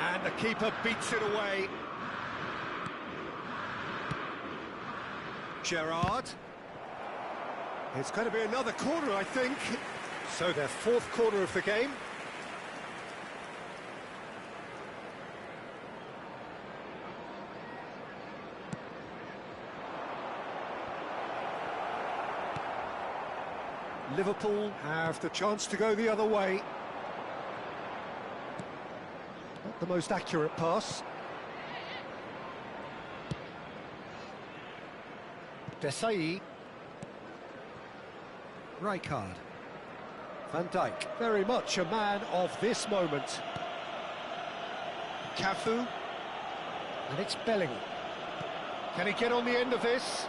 Speaker 1: And the keeper beats it away. Gerrard. It's going to be another corner, I think. So, their fourth corner of the game. Liverpool have the chance to go the other way. Not the most accurate pass. Desai. Rijkaard. Van Dijk, very much a man of this moment. Cafu. And it's Bellingham. Can he get on the end of this?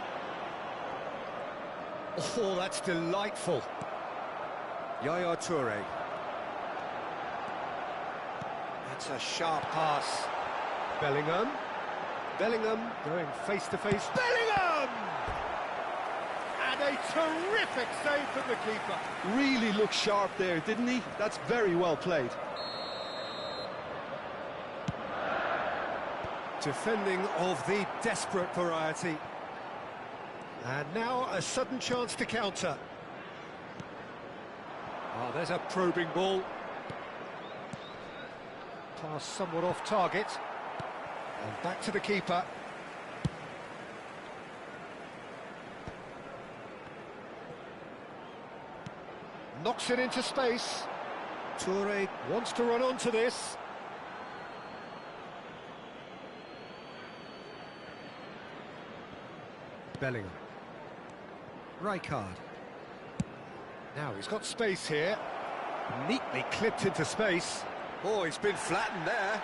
Speaker 1: Oh, that's delightful. Yaya Toure. That's a sharp pass. Bellingham. Bellingham going face-to-face. Bellingham! And a terrific save from the keeper.
Speaker 2: Really looked sharp there, didn't he? That's very well played.
Speaker 1: Defending of the desperate variety. And now a sudden chance to counter. Oh, there's a probing ball. Pass somewhat off target. And back to the keeper. Knocks it into space. Toure wants to run onto this. Bellingham. Rijkaard. Now he's got space here. Neatly clipped into space. Oh, he's been flattened there.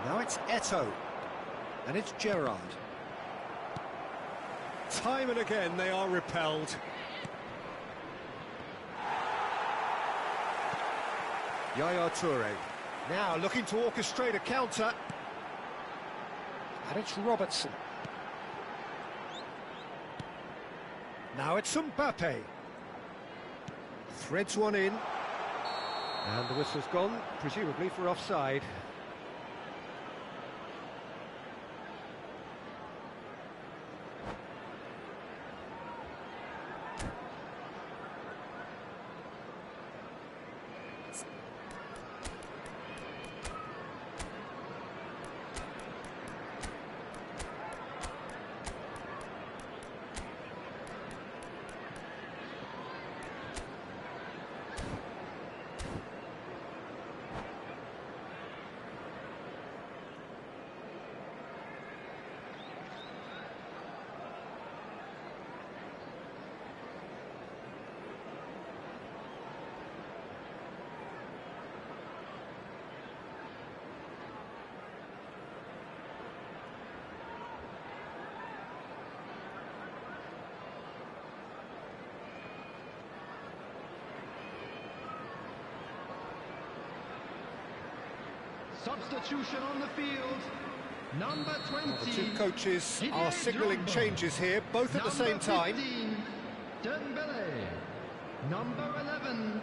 Speaker 1: Now it's Eto'o. And it's Gerrard. Time and again they are repelled. Yaya Toure. Now looking to orchestrate a counter. And it's Robertson. Now it's Mbappe. Threads one in. And the whistle's gone, presumably for offside.
Speaker 3: Substitution on the field. Number 20.
Speaker 1: Well, the two coaches are signalling changes here, both at the same time.
Speaker 3: 15, Dembele. Number 11,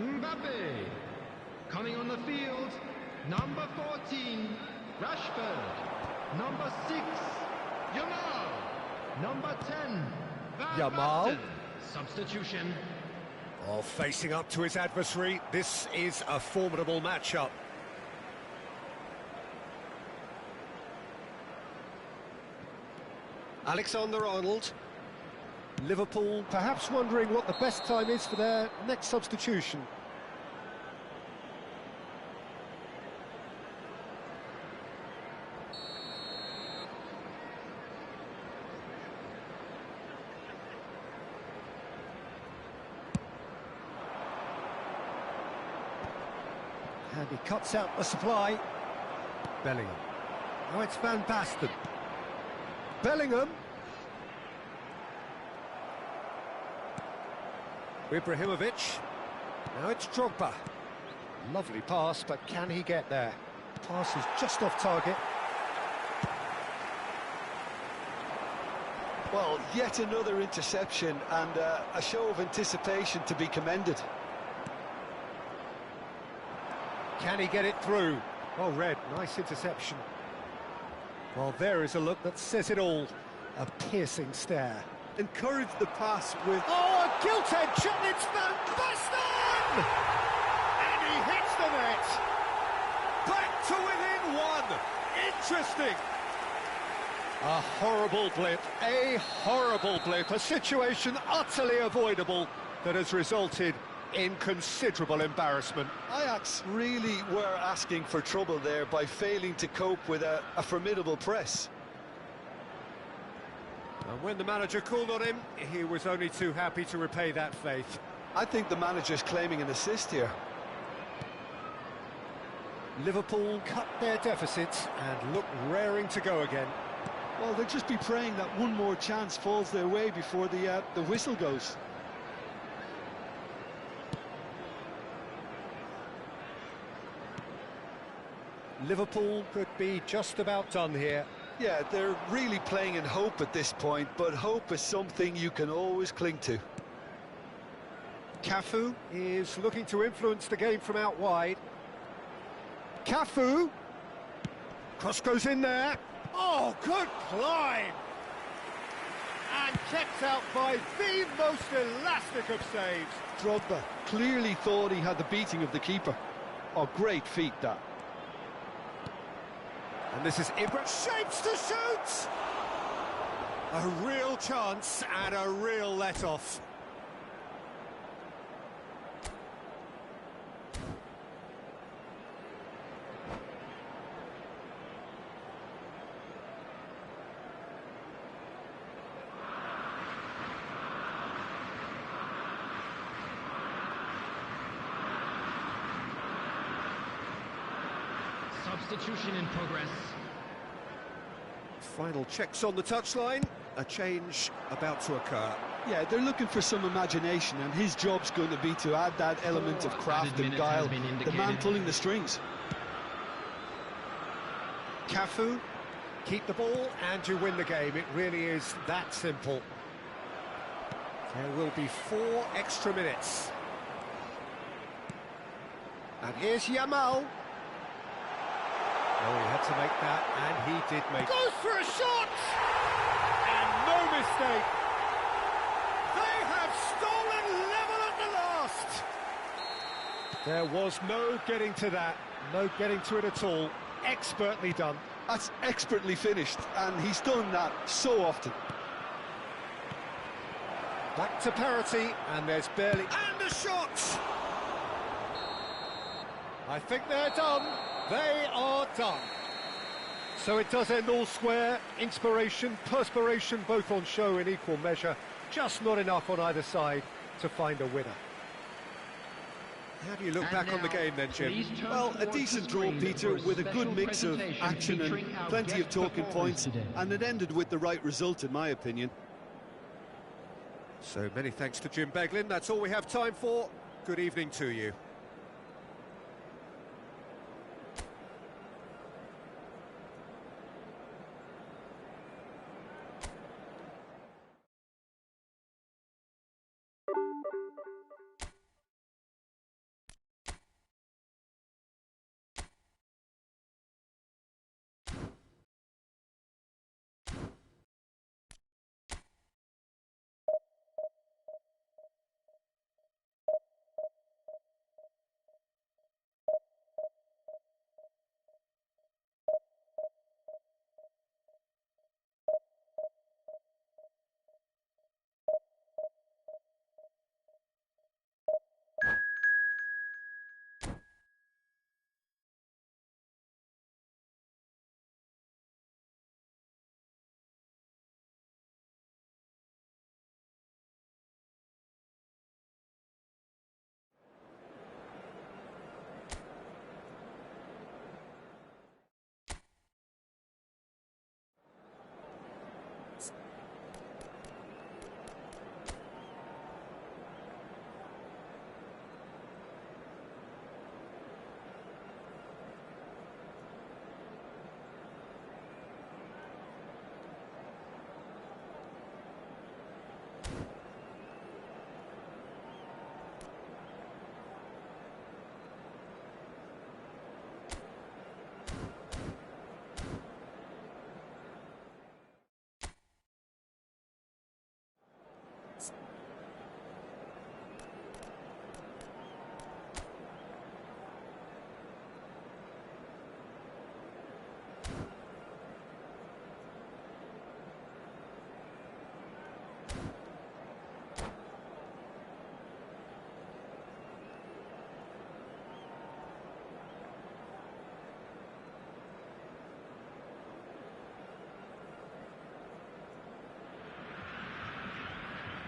Speaker 3: Mbappe. Coming on the field, number 14, Rashford. Number 6, Yamal. Number 10, Van
Speaker 1: Yamal.
Speaker 3: Basten. Substitution.
Speaker 1: Oh, facing up to his adversary, this is a formidable matchup. Alexander-Arnold. Liverpool perhaps wondering what the best time is for their next substitution. And he cuts out the supply. Bellingham. Now it's Van Basten. Bellingham. Ibrahimovic. Now it's Drogba. Lovely pass, but can he get there? Pass is just off target.
Speaker 2: Well, yet another interception and a show of anticipation to be commended.
Speaker 1: Can he get it through? Oh, Red, nice interception. Well, there is a look that says it all. A piercing stare.
Speaker 2: Encourage the pass with...
Speaker 1: Oh, a gilt-edged shot, it's Van Basten! And he hits the net. Back to within one. Interesting. A horrible blip, a situation utterly avoidable that has resulted in considerable embarrassment.
Speaker 2: Ajax really were asking for trouble there by failing to cope with a formidable press.
Speaker 1: And when the manager called on him, he was only too happy to repay that faith.
Speaker 2: I think the manager's claiming an assist here.
Speaker 1: Liverpool cut their deficit and look raring to go again.
Speaker 2: Well, they'll just be praying that one more chance falls their way before the whistle goes.
Speaker 1: Liverpool could be just about done here.
Speaker 2: Yeah, they're really playing in hope at this point, but hope is something you can always cling to.
Speaker 1: Cafu is looking to influence the game from out wide. Cafu! Cross goes in there. Oh, good climb! And kept out by the most elastic of saves.
Speaker 2: Drogba clearly thought he had the beating of the keeper. Oh, great feat, that.
Speaker 1: And this is Ibra, shapes to shoot! A real chance and a real let-off.
Speaker 3: Substitution in progress.
Speaker 1: Final checks on the touchline. A change about to occur.
Speaker 2: Yeah, they're looking for some imagination, and his job's going to be to add that element of craft and guile. The man pulling the strings.
Speaker 1: Cafu, keep the ball and you win the game. It really is that simple. There will be 4 extra minutes. And here's Yamal. Oh, he had to make that, and he did make it. Goes for a shot! And no mistake. They have stolen level at the last. There was no getting to that, no getting to it at all. Expertly done.
Speaker 2: That's expertly finished, and he's done that so often.
Speaker 1: Back to parity, and there's barely... And a shot! I think they're done. They are done. So it does end all square. Inspiration, perspiration, both on show in equal measure. Just not enough on either side to find a winner. How do you look back on the game then, Jim?
Speaker 2: Well, a decent draw, Peter, with a good mix of action and plenty of talking points, and it ended with the right result, in my opinion.
Speaker 1: So many thanks to Jim Beglin. That's all we have time for. Good evening to you.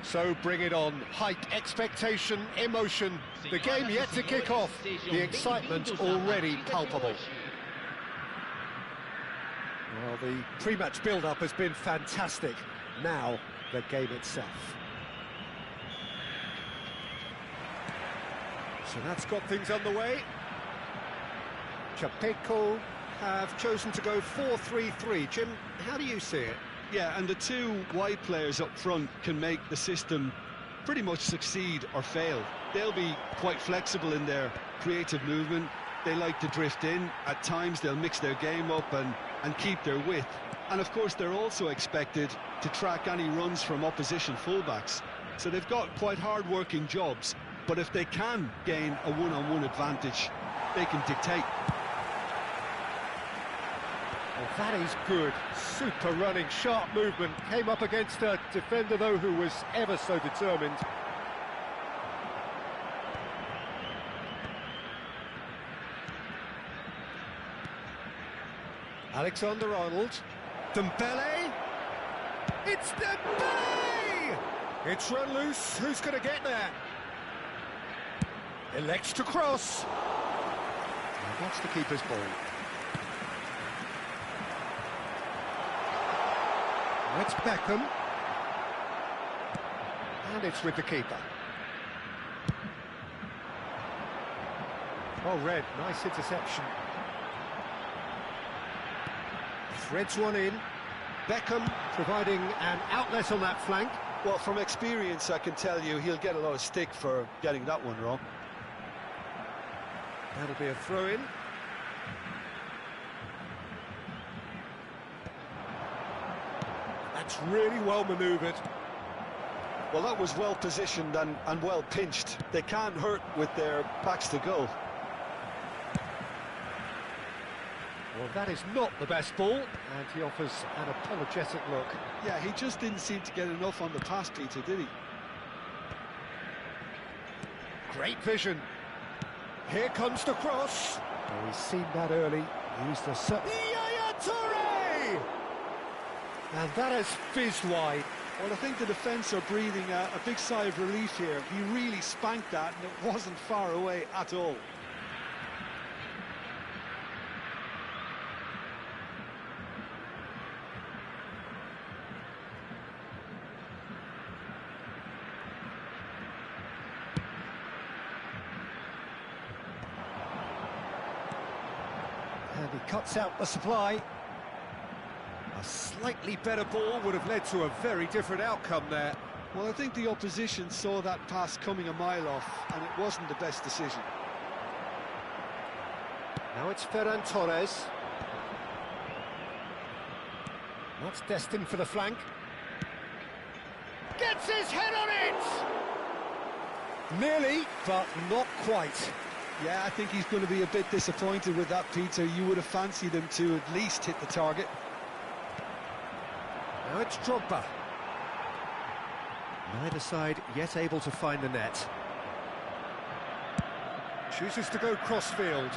Speaker 1: So bring it on. Hype, expectation, emotion. The game yet to kick off. The excitement already palpable. Well, the pre-match build-up has been fantastic. Now, the game itself. So that's got things underway. Chapeco have chosen to go 4-3-3. Jim, how do you see it?
Speaker 2: Yeah, and the two wide players up front can make the system pretty much succeed or fail. They'll be quite flexible in their creative movement. They like to drift in. At times they'll mix their game up and keep their width. And of course they're also expected to track any runs from opposition fullbacks. So they've got quite hard-working jobs, but if they can gain a one-on-one advantage, they can dictate.
Speaker 1: Well, that is good. Super running, sharp movement. Came up against a defender, though, who was ever so determined. Alexander-Arnold. Dembele. It's Dembele! It's run loose. Who's going to get there? Elects to cross. And that's the keeper's ball. It's Beckham. And it's with the keeper. Oh, Red, nice interception. Threads one in. Beckham providing an outlet on that flank.
Speaker 2: Well, from experience, I can tell you he'll get a lot of stick for getting that one wrong.
Speaker 1: That'll be a throw-in. That's really well manoeuvred.
Speaker 2: Well, that was well positioned and well pinched. They can't hurt with their backs to goal.
Speaker 1: Well, that is not the best ball, and he offers an apologetic look.
Speaker 2: Yeah, he just didn't seem to get enough on the pass, Peter, did he?
Speaker 1: Great vision. Here comes the cross. Oh, he's seen that early. Used the... Yaya Toure! And that has fizzed wide.
Speaker 2: Well, I think the defence are breathing a big sigh of relief here. He really spanked that, and it wasn't far away at all.
Speaker 1: And he cuts out the supply. A slightly better ball would have led to a very different outcome there.
Speaker 2: Well, I think the opposition saw that pass coming a mile off, and it wasn't the best decision.
Speaker 1: Now it's Ferran Torres. That's destined for the flank. Gets his head on it! Nearly, but not quite.
Speaker 2: Yeah, I think he's going to be a bit disappointed with that, Peter. You would have fancied him to at least hit the target.
Speaker 1: Now it's Drogba. Neither side yet able to find the net. Chooses to go crossfield.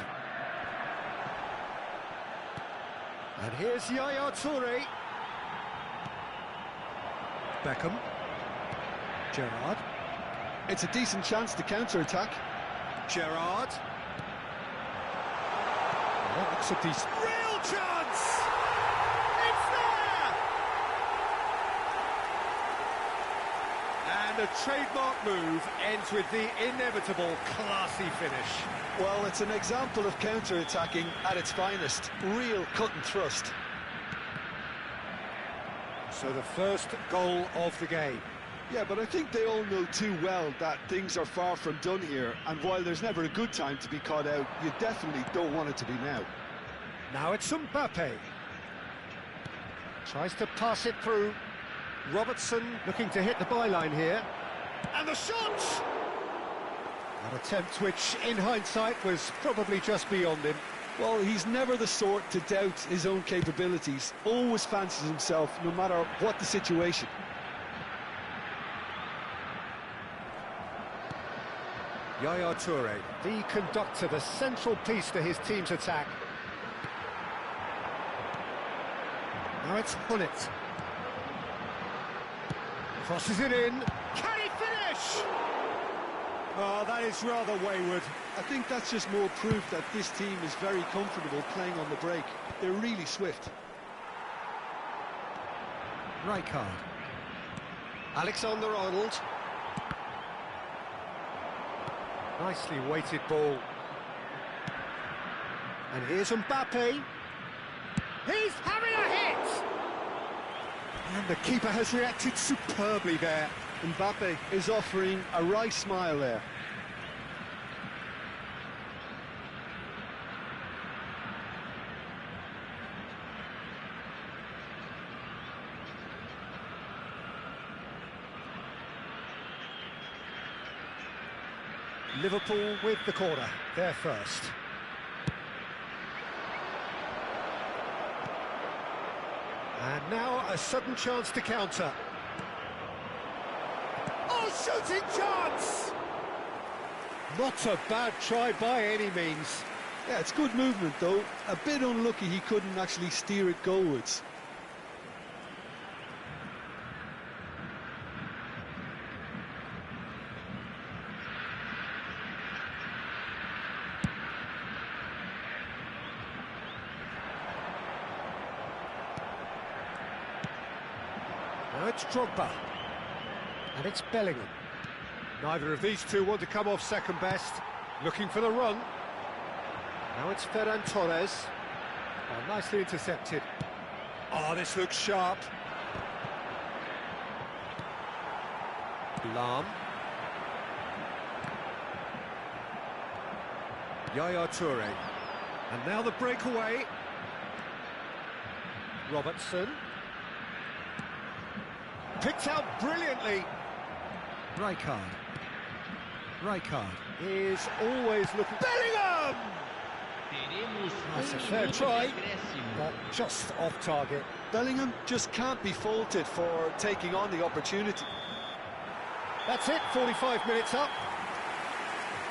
Speaker 1: And here's Yaya Toure. Beckham. Gerrard.
Speaker 2: It's a decent chance to counter-attack.
Speaker 1: Gerrard. That looks a decent... Real chance! It's there! And a trademark move ends with the inevitable classy finish.
Speaker 2: Well, it's an example of counter-attacking at its finest. Real cut and thrust.
Speaker 1: So the first goal of the game.
Speaker 2: Yeah, but I think they all know too well that things are far from done here, and while there's never a good time to be caught out, you definitely don't want it to be now.
Speaker 1: Now it's Mbappe. Tries to pass it through. Robertson looking to hit the byline here. And the shot! An attempt which, in hindsight, was probably just beyond him.
Speaker 2: Well, he's never the sort to doubt his own capabilities. Always fancies himself, no matter what the situation.
Speaker 1: Yaya Toure, the conductor, the central piece to his team's attack. Now it's Hullet. Crosses it in. finish! Oh, that is rather wayward.
Speaker 2: I think that's just more proof that this team is very comfortable playing on the break. They're really swift.
Speaker 1: Rijkaard. Alexander-Arnold. Nicely weighted ball. And here's Mbappe. He's having a hit! And the keeper has reacted superbly there.
Speaker 2: Mbappe is offering a wry smile there.
Speaker 1: Liverpool with the corner, they're first. And now a sudden chance to counter. Oh, shooting chance! Not a bad try by any means.
Speaker 2: Yeah, it's good movement though. A bit unlucky he couldn't actually steer it goalwards.
Speaker 1: Now it's Drogba. And it's Bellingham. Neither of these two want to come off second best. Looking for the run. Now it's Ferran Torres. Oh, nicely intercepted. Oh, this looks sharp. Lahm. Yaya Toure. And now the breakaway. Robertson. Picked out brilliantly. Rijkaard is always looking... Bellingham! That's a fair try, but just off target.
Speaker 2: Bellingham just can't be faulted for taking on the opportunity.
Speaker 1: That's it, 45 minutes up.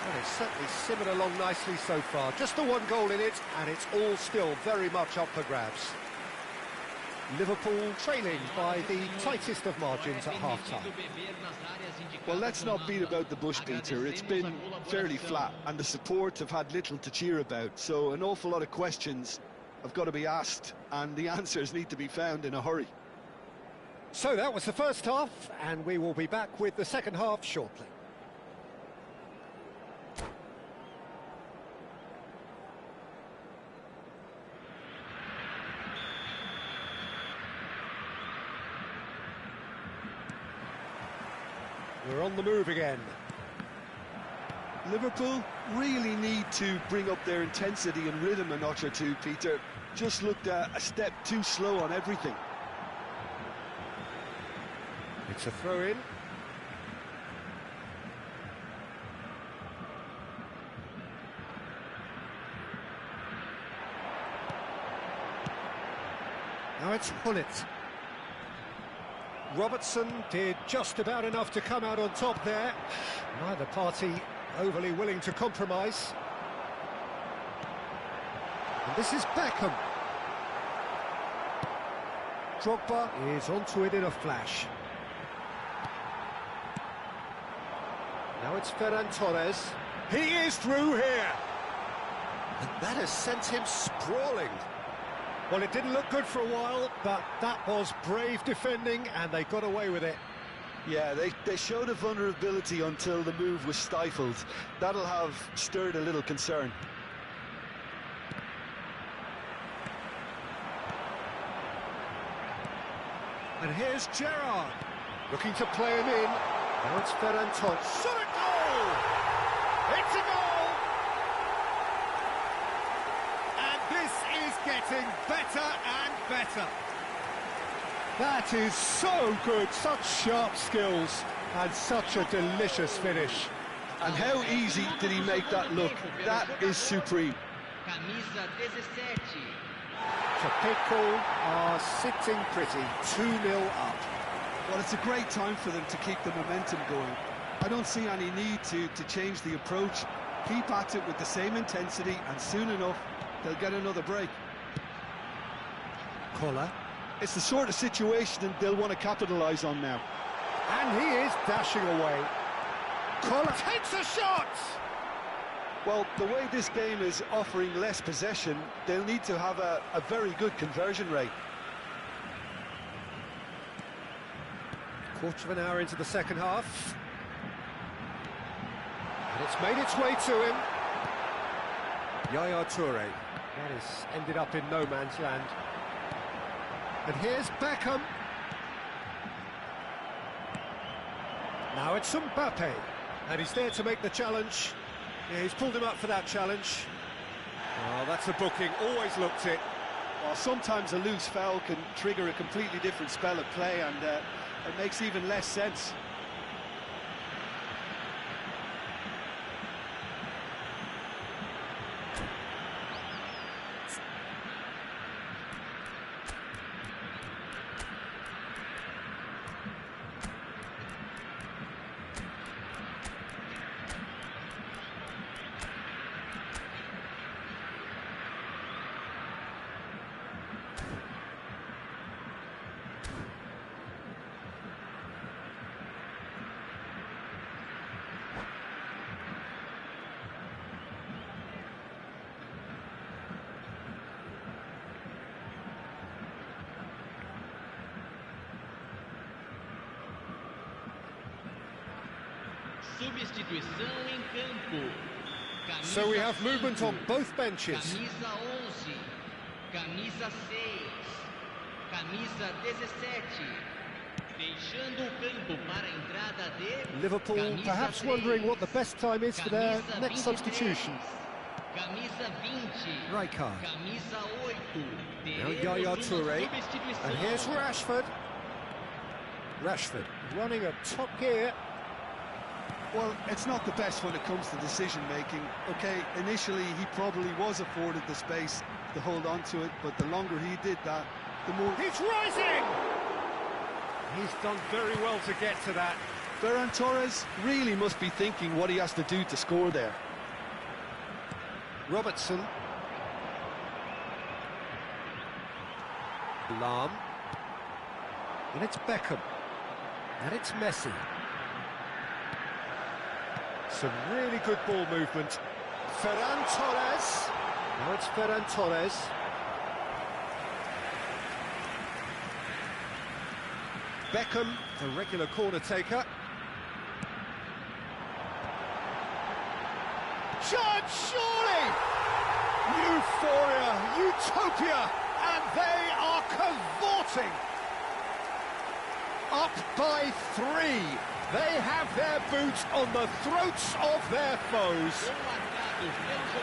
Speaker 1: And it's certainly simmered along nicely so far. Just the one goal in it, and it's all still very much up for grabs. Liverpool trailing by the tightest of margins at half-time.
Speaker 2: Well, let's not beat about the bush, Peter. It's been fairly flat, and the support have had little to cheer about. So an awful lot of questions have got to be asked, and the answers need to be found in a hurry.
Speaker 1: So that was the first half, and we will be back with the second half shortly. We're on the move again.
Speaker 2: Liverpool really need to bring up their intensity and rhythm a notch or two, Peter. Just looked a step too slow on everything.
Speaker 1: It's a throw-in. Now it's Hullet. Robertson did just about enough to come out on top there. Neither party overly willing to compromise. And this is Beckham. Drogba is onto it in a flash. Now it's Ferran Torres. He is through here. And that has sent him sprawling. Well, it didn't look good for a while, but that was brave defending, and they got away with it.
Speaker 2: Yeah, they showed a vulnerability until the move was stifled. That'll have stirred a little concern.
Speaker 1: And here's Gerrard, looking to play him in. Now it's Ferran Torres. Shot a goal! It's a goal! Getting better and better. That is so good, such sharp skills and such a delicious finish.
Speaker 2: And how easy did he make that look? That is supreme.
Speaker 1: Chapeco are sitting pretty, 2-0 up.
Speaker 2: Well, it's a great time for them to keep the momentum going. I don't see any need to change the approach. Keep at it with the same intensity, and soon enough they'll get another break.
Speaker 1: Koller.
Speaker 2: It's the sort of situation they'll want to capitalise on now.
Speaker 1: And he is dashing away. Kola takes a shot!
Speaker 2: Well, the way this game is offering less possession, they'll need to have a very good conversion rate.
Speaker 1: Quarter of an hour into the second half. And it's made its way to him. Yaya Toure. That has ended up in no man's land. And here's Beckham. Now it's Mbappe. And he's there to make the challenge. Yeah, he's pulled him up for that challenge. Oh, that's a booking, always looked it.
Speaker 2: Well, sometimes a loose foul can trigger a completely different spell of play, and it makes even less sense.
Speaker 3: Substituição em campo.
Speaker 1: So we have movement on both benches.
Speaker 3: Camisa 11, camisa 6, camisa 17. Deixando o campo para a entrada de
Speaker 1: Liverpool perhaps wondering what the best time is for their next substitution.
Speaker 3: Camisa 20.
Speaker 1: Right card.
Speaker 3: Camisa 8.
Speaker 1: Now Yaya Toure. And here's Rashford. Rashford running at top gear.
Speaker 2: Well, it's not the best when it comes to decision-making. OK, initially he probably was afforded the space to hold on to it, but the longer he did that, the more...
Speaker 1: He's rising! He's done very well to get to that.
Speaker 2: Ferran Torres really must be thinking what he has to do to score there.
Speaker 1: Robertson. Lam. And it's Beckham. And it's Messi. Some really good ball movement. Ferran Torres. Now it's Ferran Torres. Beckham, the regular corner taker. Shot, surely! Euphoria, utopia, and they are cavorting. Up by 3. They have their boots on the throats of their foes.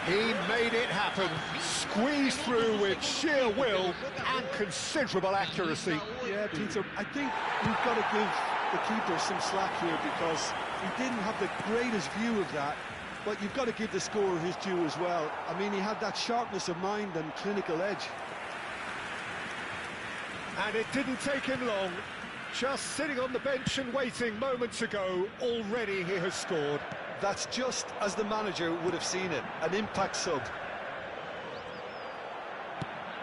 Speaker 1: He made it happen, squeezed through with sheer will and considerable accuracy.
Speaker 2: Yeah, Peter, I think we've got to give the keeper some slack here, because he didn't have the greatest view of that, but you've got to give the scorer his due as well. I mean, he had that sharpness of mind and clinical edge.
Speaker 1: And it didn't take him long. Just sitting on the bench and waiting moments ago, already he has scored.
Speaker 2: That's just as the manager would have seen it, an impact sub.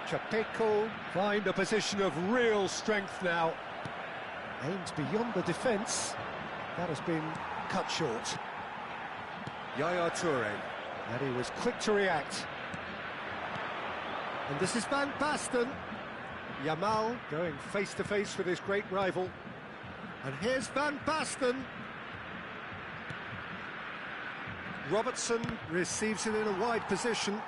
Speaker 1: Chapeco find a position of real strength now. Aims beyond the defence. That has been cut short. Yaya Toure, and he was quick to react. And this is Van Basten. Yamal going face-to-face with his great rival. And here's Van Basten. Robertson receives it in a wide position.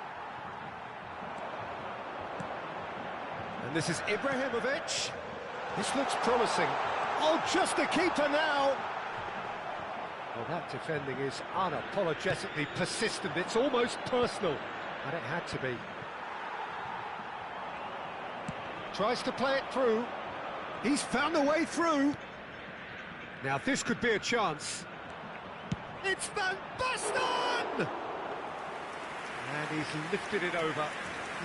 Speaker 1: And this is Ibrahimovic. This looks promising. Oh, just a keeper now. Well, that defending is unapologetically persistent. It's almost personal. And it had to be. Tries to play it through. He's found a way through. Now this could be a chance. It's Van Basten! And he's lifted it over.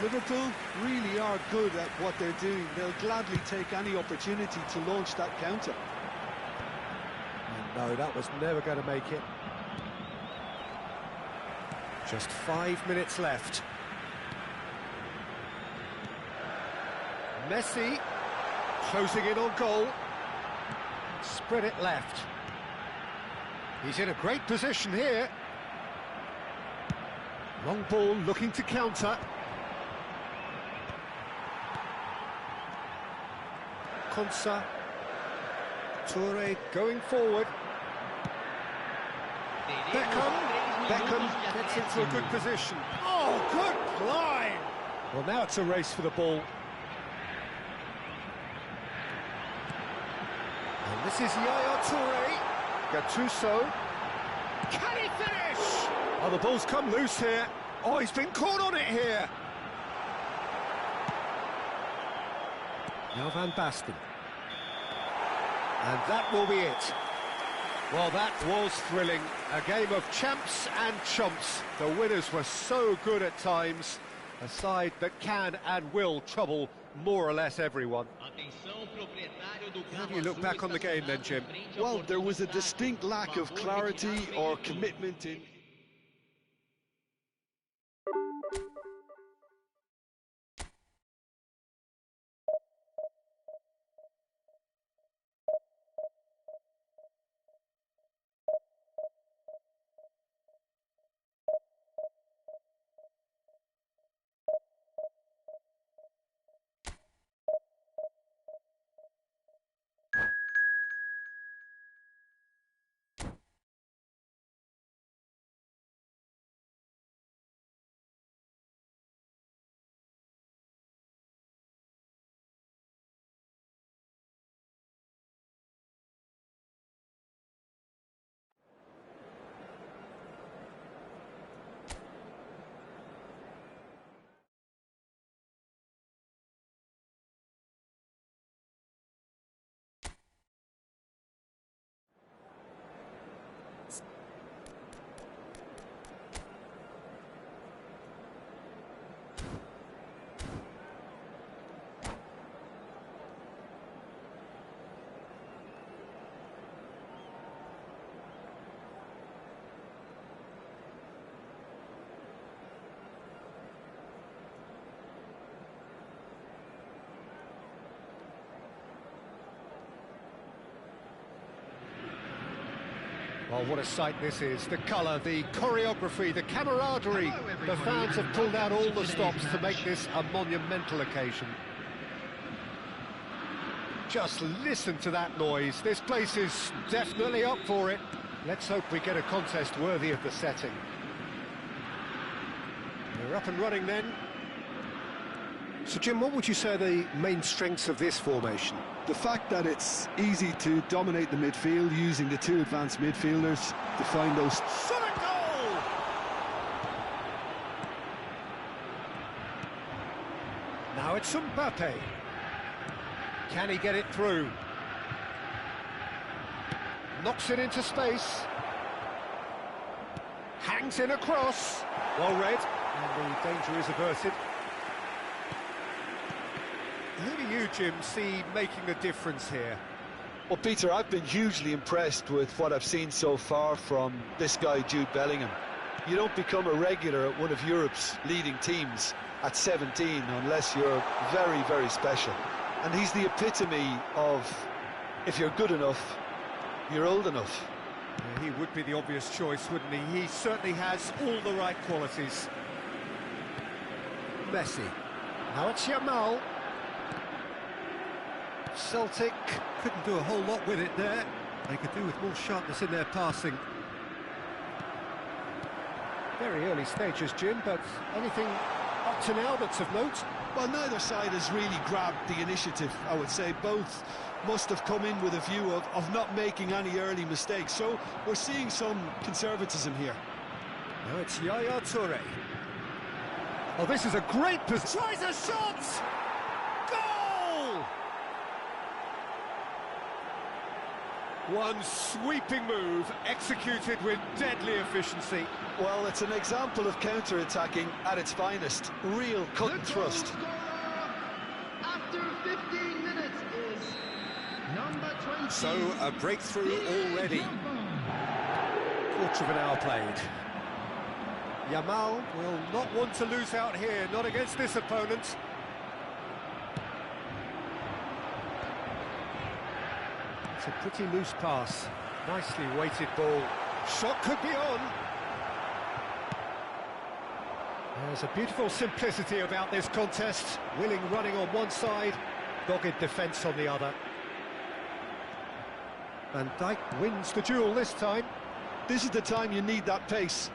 Speaker 2: Liverpool really are good at what they're doing. They'll gladly take any opportunity to launch that counter.
Speaker 1: And no, that was never going to make it. Just 5 minutes left. Messi closing in on goal. Spread it left. He's in a great position here. Long ball looking to counter. Konsa. Toure going forward. Beckham gets into a good position. Oh, good line! Well, now it's a race for the ball. And this is Yaya Toure. Gattuso. Can he finish? Oh, the ball's come loose here. Oh, he's been caught on it here. Now Van Basten. And that will be it. Well, that was thrilling. A game of champs and chumps. The winners were so good at times. A side that can and will trouble more or less everyone. How do you look back on the game then, Jim?
Speaker 2: Well, there was a distinct lack of clarity or commitment in...
Speaker 1: Oh, what a sight this is. The colour, the choreography, the camaraderie. The fans have pulled out all the stops to make this a monumental occasion. Just listen to that noise. This place is definitely up for it. Let's hope we get a contest worthy of the setting. We're up and running then. So, Jim, what would you say are the main strengths of this formation?
Speaker 2: The fact that it's easy to dominate the midfield using the two advanced midfielders to find those...
Speaker 1: Shot a goal! Now it's Mbappe. Can he get it through? Knocks it into space. Hangs in across. Well read, and the danger is averted. Who do you, Jim, see making a difference here?
Speaker 2: Well, Peter, I've been hugely impressed with what I've seen so far from this guy, Jude Bellingham. You don't become a regular at one of Europe's leading teams at 17 unless you're very, very special. And he's the epitome of, if you're good enough, you're old enough.
Speaker 1: Yeah, he would be the obvious choice, wouldn't he? He certainly has all the right qualities. Messi. Now it's Yamal. Celtic couldn't do a whole lot with it there. They could do with more sharpness in their passing. Very early stages, Jim, but anything up to now that's of note?
Speaker 2: Well, neither side has really grabbed the initiative, I would say. Both must have come in with a view of not making any early mistakes. So we're seeing some conservatism here.
Speaker 1: Now it's Yaya Toure. Oh, this is a great position. Tries a shot! Goal! One sweeping move, executed with deadly efficiency.
Speaker 2: Well, it's an example of counter-attacking at its finest. Real cut and thrust.
Speaker 3: After 15 minutes is number 20.
Speaker 1: So, a breakthrough already. Quarter of an hour played. Yamal will not want to lose out here, not against this opponent. It's a pretty loose pass. Nicely weighted ball. Shot could be on. There's a beautiful simplicity about this contest. Willing running on one side, dogged defence on the other. Van Dijk wins the duel this time.
Speaker 2: This is the time you need that pace.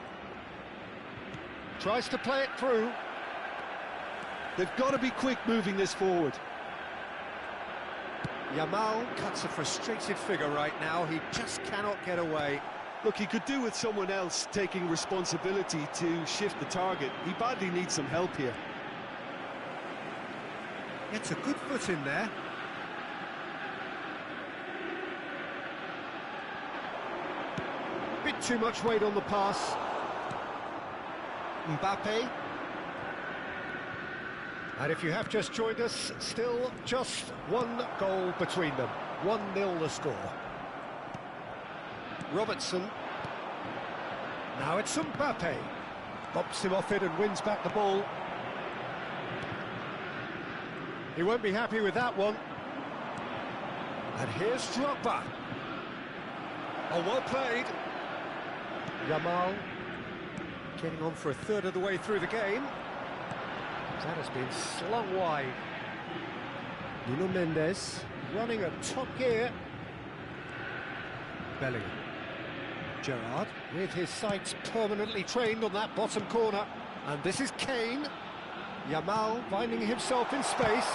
Speaker 1: Tries to play it through.
Speaker 2: They've got to be quick moving this forward.
Speaker 1: Yamal cuts a frustrated figure right now. He just cannot get away.
Speaker 2: Look, he could do with someone else taking responsibility to shift the target. He badly needs some help here.
Speaker 1: Gets a good foot in there. Bit too much weight on the pass. Mbappe. And if you have just joined us, still just one goal between them. 1-0 the score. Robertson. Now it's Mbappe. Bumps him off it and wins back the ball. He won't be happy with that one. And here's Drogba. Oh, well played. Yamal getting on for a third of the way through the game. That has been slung wide. Nuno Mendes running at top gear. Bellingham. Gerrard with his sights permanently trained on that bottom corner. And this is Kane. Yamal finding himself in space.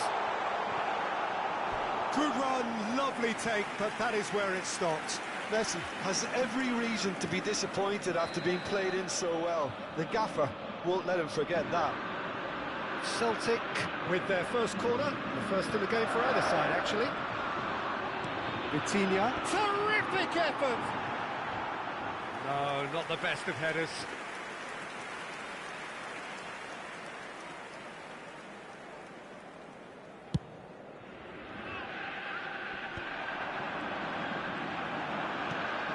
Speaker 1: Good run, lovely take, but that is where it stopped.
Speaker 2: Messi has every reason to be disappointed after being played in so well. The gaffer won't let him forget that.
Speaker 1: Celtic with their first corner, the first in the game for either side, actually. Vitinha, terrific effort! No, not the best of headers.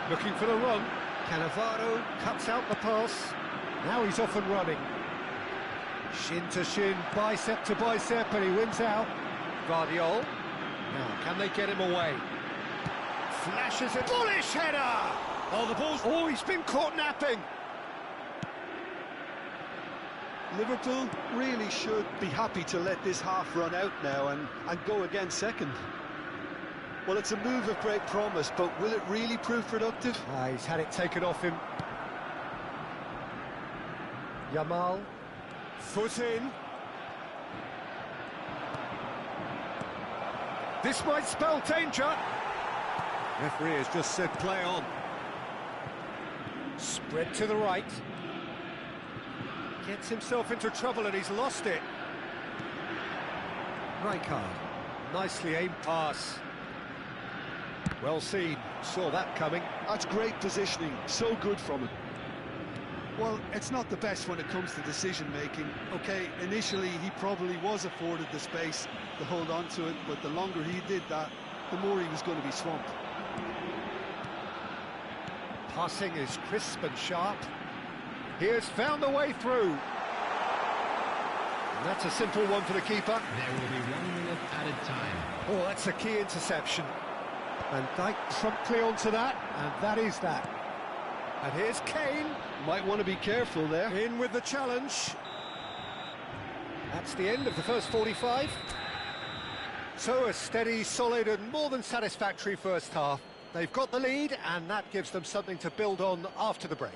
Speaker 1: Looking for the run. Cannavaro cuts out the pass. Now he's off and running. Shin to shin, bicep to bicep, and he wins out. Guardiol. Now, can they get him away? Flashes a bullish header! Oh, the ball's... Oh, he's been caught napping!
Speaker 2: Liverpool really should be happy to let this half run out now and go again second. Well, it's a move of great promise, but will it really prove productive?
Speaker 1: He's had it taken off him. Yamal. Foot in. This might spell danger. Referee has just said play on. Spread to the right. Gets himself into trouble and he's lost it. Rijkaard. Nicely aimed pass. Well seen. Saw that coming.
Speaker 2: That's great positioning. So good from him. Well, it's not the best when it comes to decision-making. OK, initially he probably was afforded the space to hold on to it, but the longer he did that, the more he was going to be swamped.
Speaker 1: Passing is crisp and sharp. He has found a way through. And that's a simple one for the keeper.
Speaker 3: There will be 1 minute added time.
Speaker 1: Oh, that's a key interception. Van Dijk promptly onto that, and that is that. And here's Kane.
Speaker 2: Might want to be careful there.
Speaker 1: In with the challenge. That's the end of the first 45. So a steady, solid and more than satisfactory first half. They've got the lead and that gives them something to build on after the break.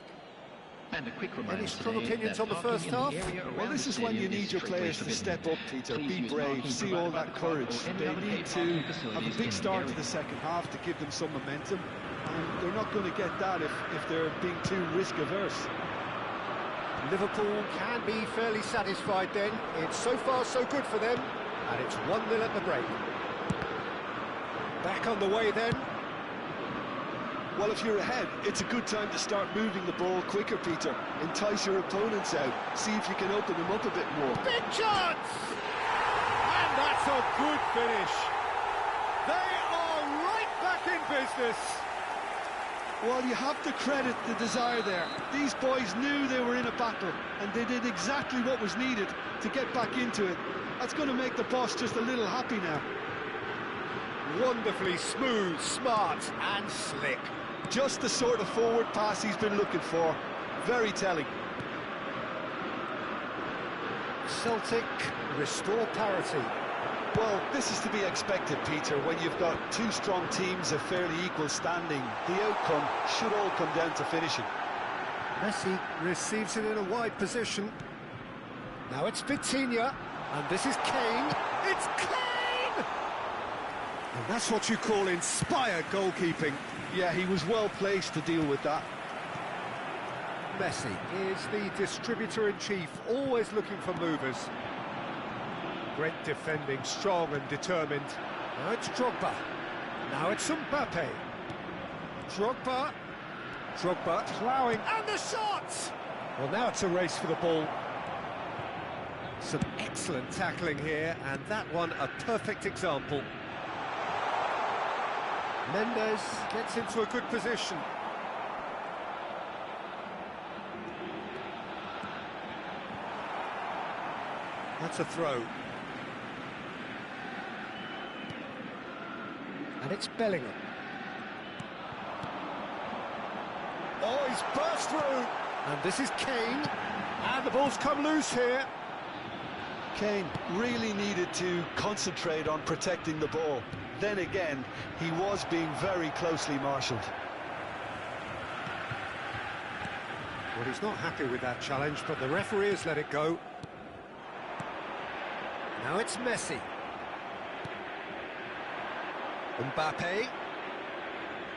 Speaker 3: And a quick reminder.
Speaker 1: Any strong opinions on the first half?
Speaker 2: Well, this is when you need your players to step up, Peter. Be brave, see all that courage. They need to have a big start to the second half to give them some momentum. And they're not going to get that if they're being too risk-averse.
Speaker 1: Liverpool can be fairly satisfied then. It's so far so good for them. And it's 1-0 at the break. Back on the way then.
Speaker 2: Well, if you're ahead, it's a good time to start moving the ball quicker, Peter. Entice your opponents out. See if you can open them up a bit more.
Speaker 1: Big chance! And that's a good finish. They are right back in business.
Speaker 2: Well, you have to credit the desire there. These boys knew they were in a battle, and they did exactly what was needed to get back into it. That's going to make the boss just a little happy now.
Speaker 1: Wonderfully smooth, smart and slick.
Speaker 2: Just the sort of forward pass he's been looking for. Very telling.
Speaker 1: Celtic restore parity.
Speaker 2: Well, this is to be expected, Peter. When you've got two strong teams of fairly equal standing, the outcome should all come down to finishing.
Speaker 1: Messi receives it in a wide position. Now it's Vitinha, and this is Kane. It's Kane! And that's what you call inspired goalkeeping.
Speaker 2: Yeah, he was well placed to deal with that.
Speaker 1: Messi is the distributor-in-chief, always looking for movers. Great defending, strong and determined. Now it's Drogba. Now it's Mbappe. Drogba ploughing, and the shot! Well, now it's a race for the ball. Some excellent tackling here, and that one a perfect example. Mendes gets into a good position. That's a throw. And it's Bellingham. Oh, he's burst through! And this is Kane. And the ball's come loose here.
Speaker 2: Kane really needed to concentrate on protecting the ball. Then again, he was being very closely marshalled.
Speaker 1: Well, he's not happy with that challenge, but the referee has let it go. Now it's Messi. Mbappe.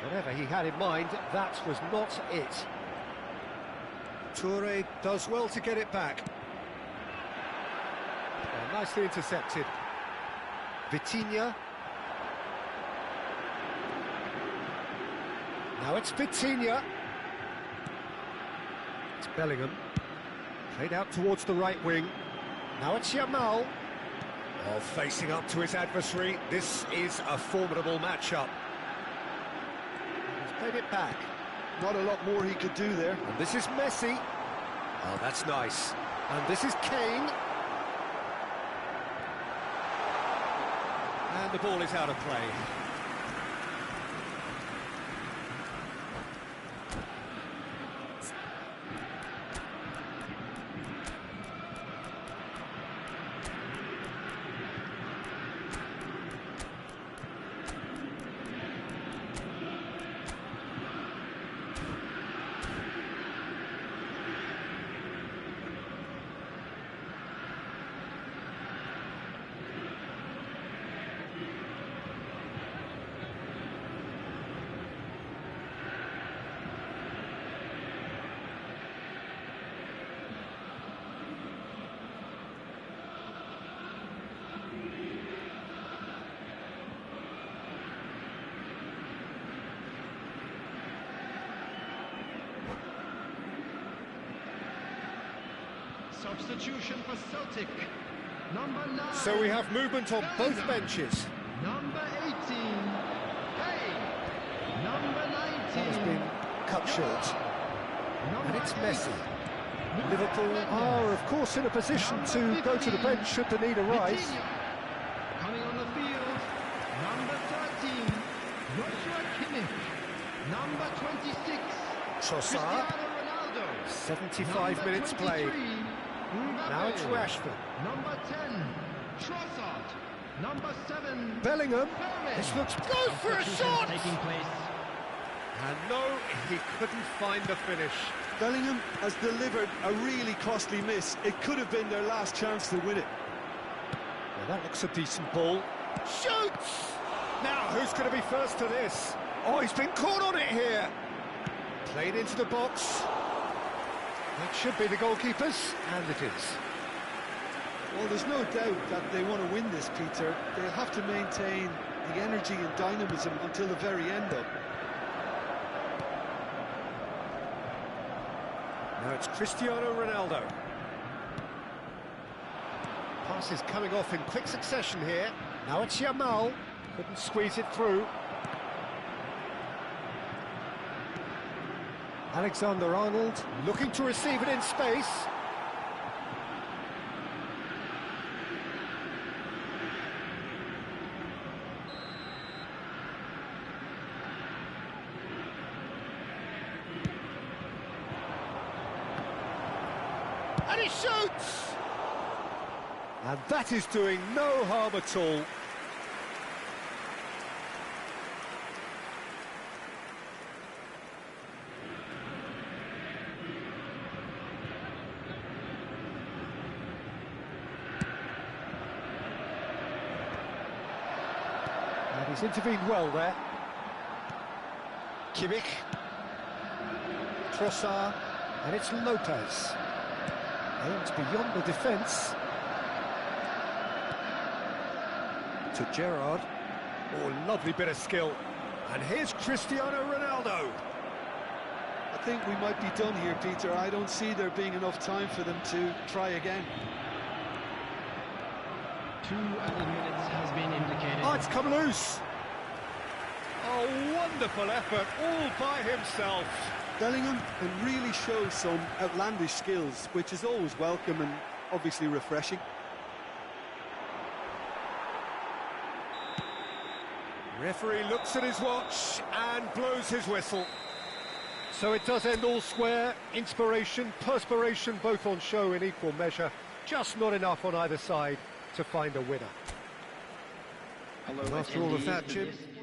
Speaker 1: Whatever he had in mind, that was not it. Toure does well to get it back. Oh, nicely intercepted. Vitinha. Now it's Vitinha. It's Bellingham. Played out towards the right wing. Now it's Yamal. Oh, facing up to his adversary. This is a formidable matchup. He's played it back.
Speaker 2: Not a lot more he could do there.
Speaker 1: And this is Messi. Oh, that's nice. And this is Kane. And the ball is out of play.
Speaker 3: Substitution for Celtic. Number 9.
Speaker 1: So we have movement on both benches.
Speaker 3: Number 18. Hey. Number 19.
Speaker 1: That has been cut short.
Speaker 3: Number
Speaker 1: And it's
Speaker 3: 8.
Speaker 1: Messi. Liverpool are, of course, in a position to go to the bench should the need arise.
Speaker 3: Vitinha. Coming on the field. Number 13. Joshua Kimmich. Number 26.
Speaker 1: Trossard.
Speaker 3: Cristiano Ronaldo.
Speaker 1: 75
Speaker 3: Number
Speaker 1: minutes
Speaker 3: 23,
Speaker 1: played.
Speaker 3: Mbappe.
Speaker 1: Now it's Rashford.
Speaker 3: Number 10, Trossard. Number 7,
Speaker 1: Bellingham.
Speaker 3: Perez.
Speaker 1: This looks good for a shot.
Speaker 3: Taking place.
Speaker 1: And no, he couldn't find the finish.
Speaker 2: Bellingham has delivered a really costly miss. It could have been their last chance to win it.
Speaker 1: Well, that looks a decent ball. Shoots! Now, who's going to be first to this? Oh, he's been caught on it here. Played into the box. That should be the goalkeepers, and it is.
Speaker 2: Well, there's no doubt that they want to win this, Peter. They'll have to maintain the energy and dynamism until the very end, though.
Speaker 1: Now it's Cristiano Ronaldo. Passes coming off in quick succession here. Now it's Yamal. Couldn't squeeze it through. Alexander-Arnold looking to receive it in space. And he shoots! And that is doing no harm at all. And he's intervened well there. Kimmich. Trossard. And it's Lopez. Aims beyond the defence. To Gerrard. Oh, lovely bit of skill. And here's Cristiano Ronaldo.
Speaker 2: I think we might be done here, Peter. I don't see there being enough time for them to try again.
Speaker 3: 2 added minutes has been indicated.
Speaker 1: Oh, it's come loose. Oh, wonderful effort, all by himself.
Speaker 2: Bellingham can really show some outlandish skills, which is always welcome and obviously refreshing.
Speaker 1: Referee looks at his watch and blows his whistle. So it does end all square. Inspiration, perspiration, both on show in equal measure. Just not enough on either side to find a winner.
Speaker 3: Hello,
Speaker 1: And after all of that,
Speaker 3: attendees,
Speaker 1: Jim,
Speaker 3: this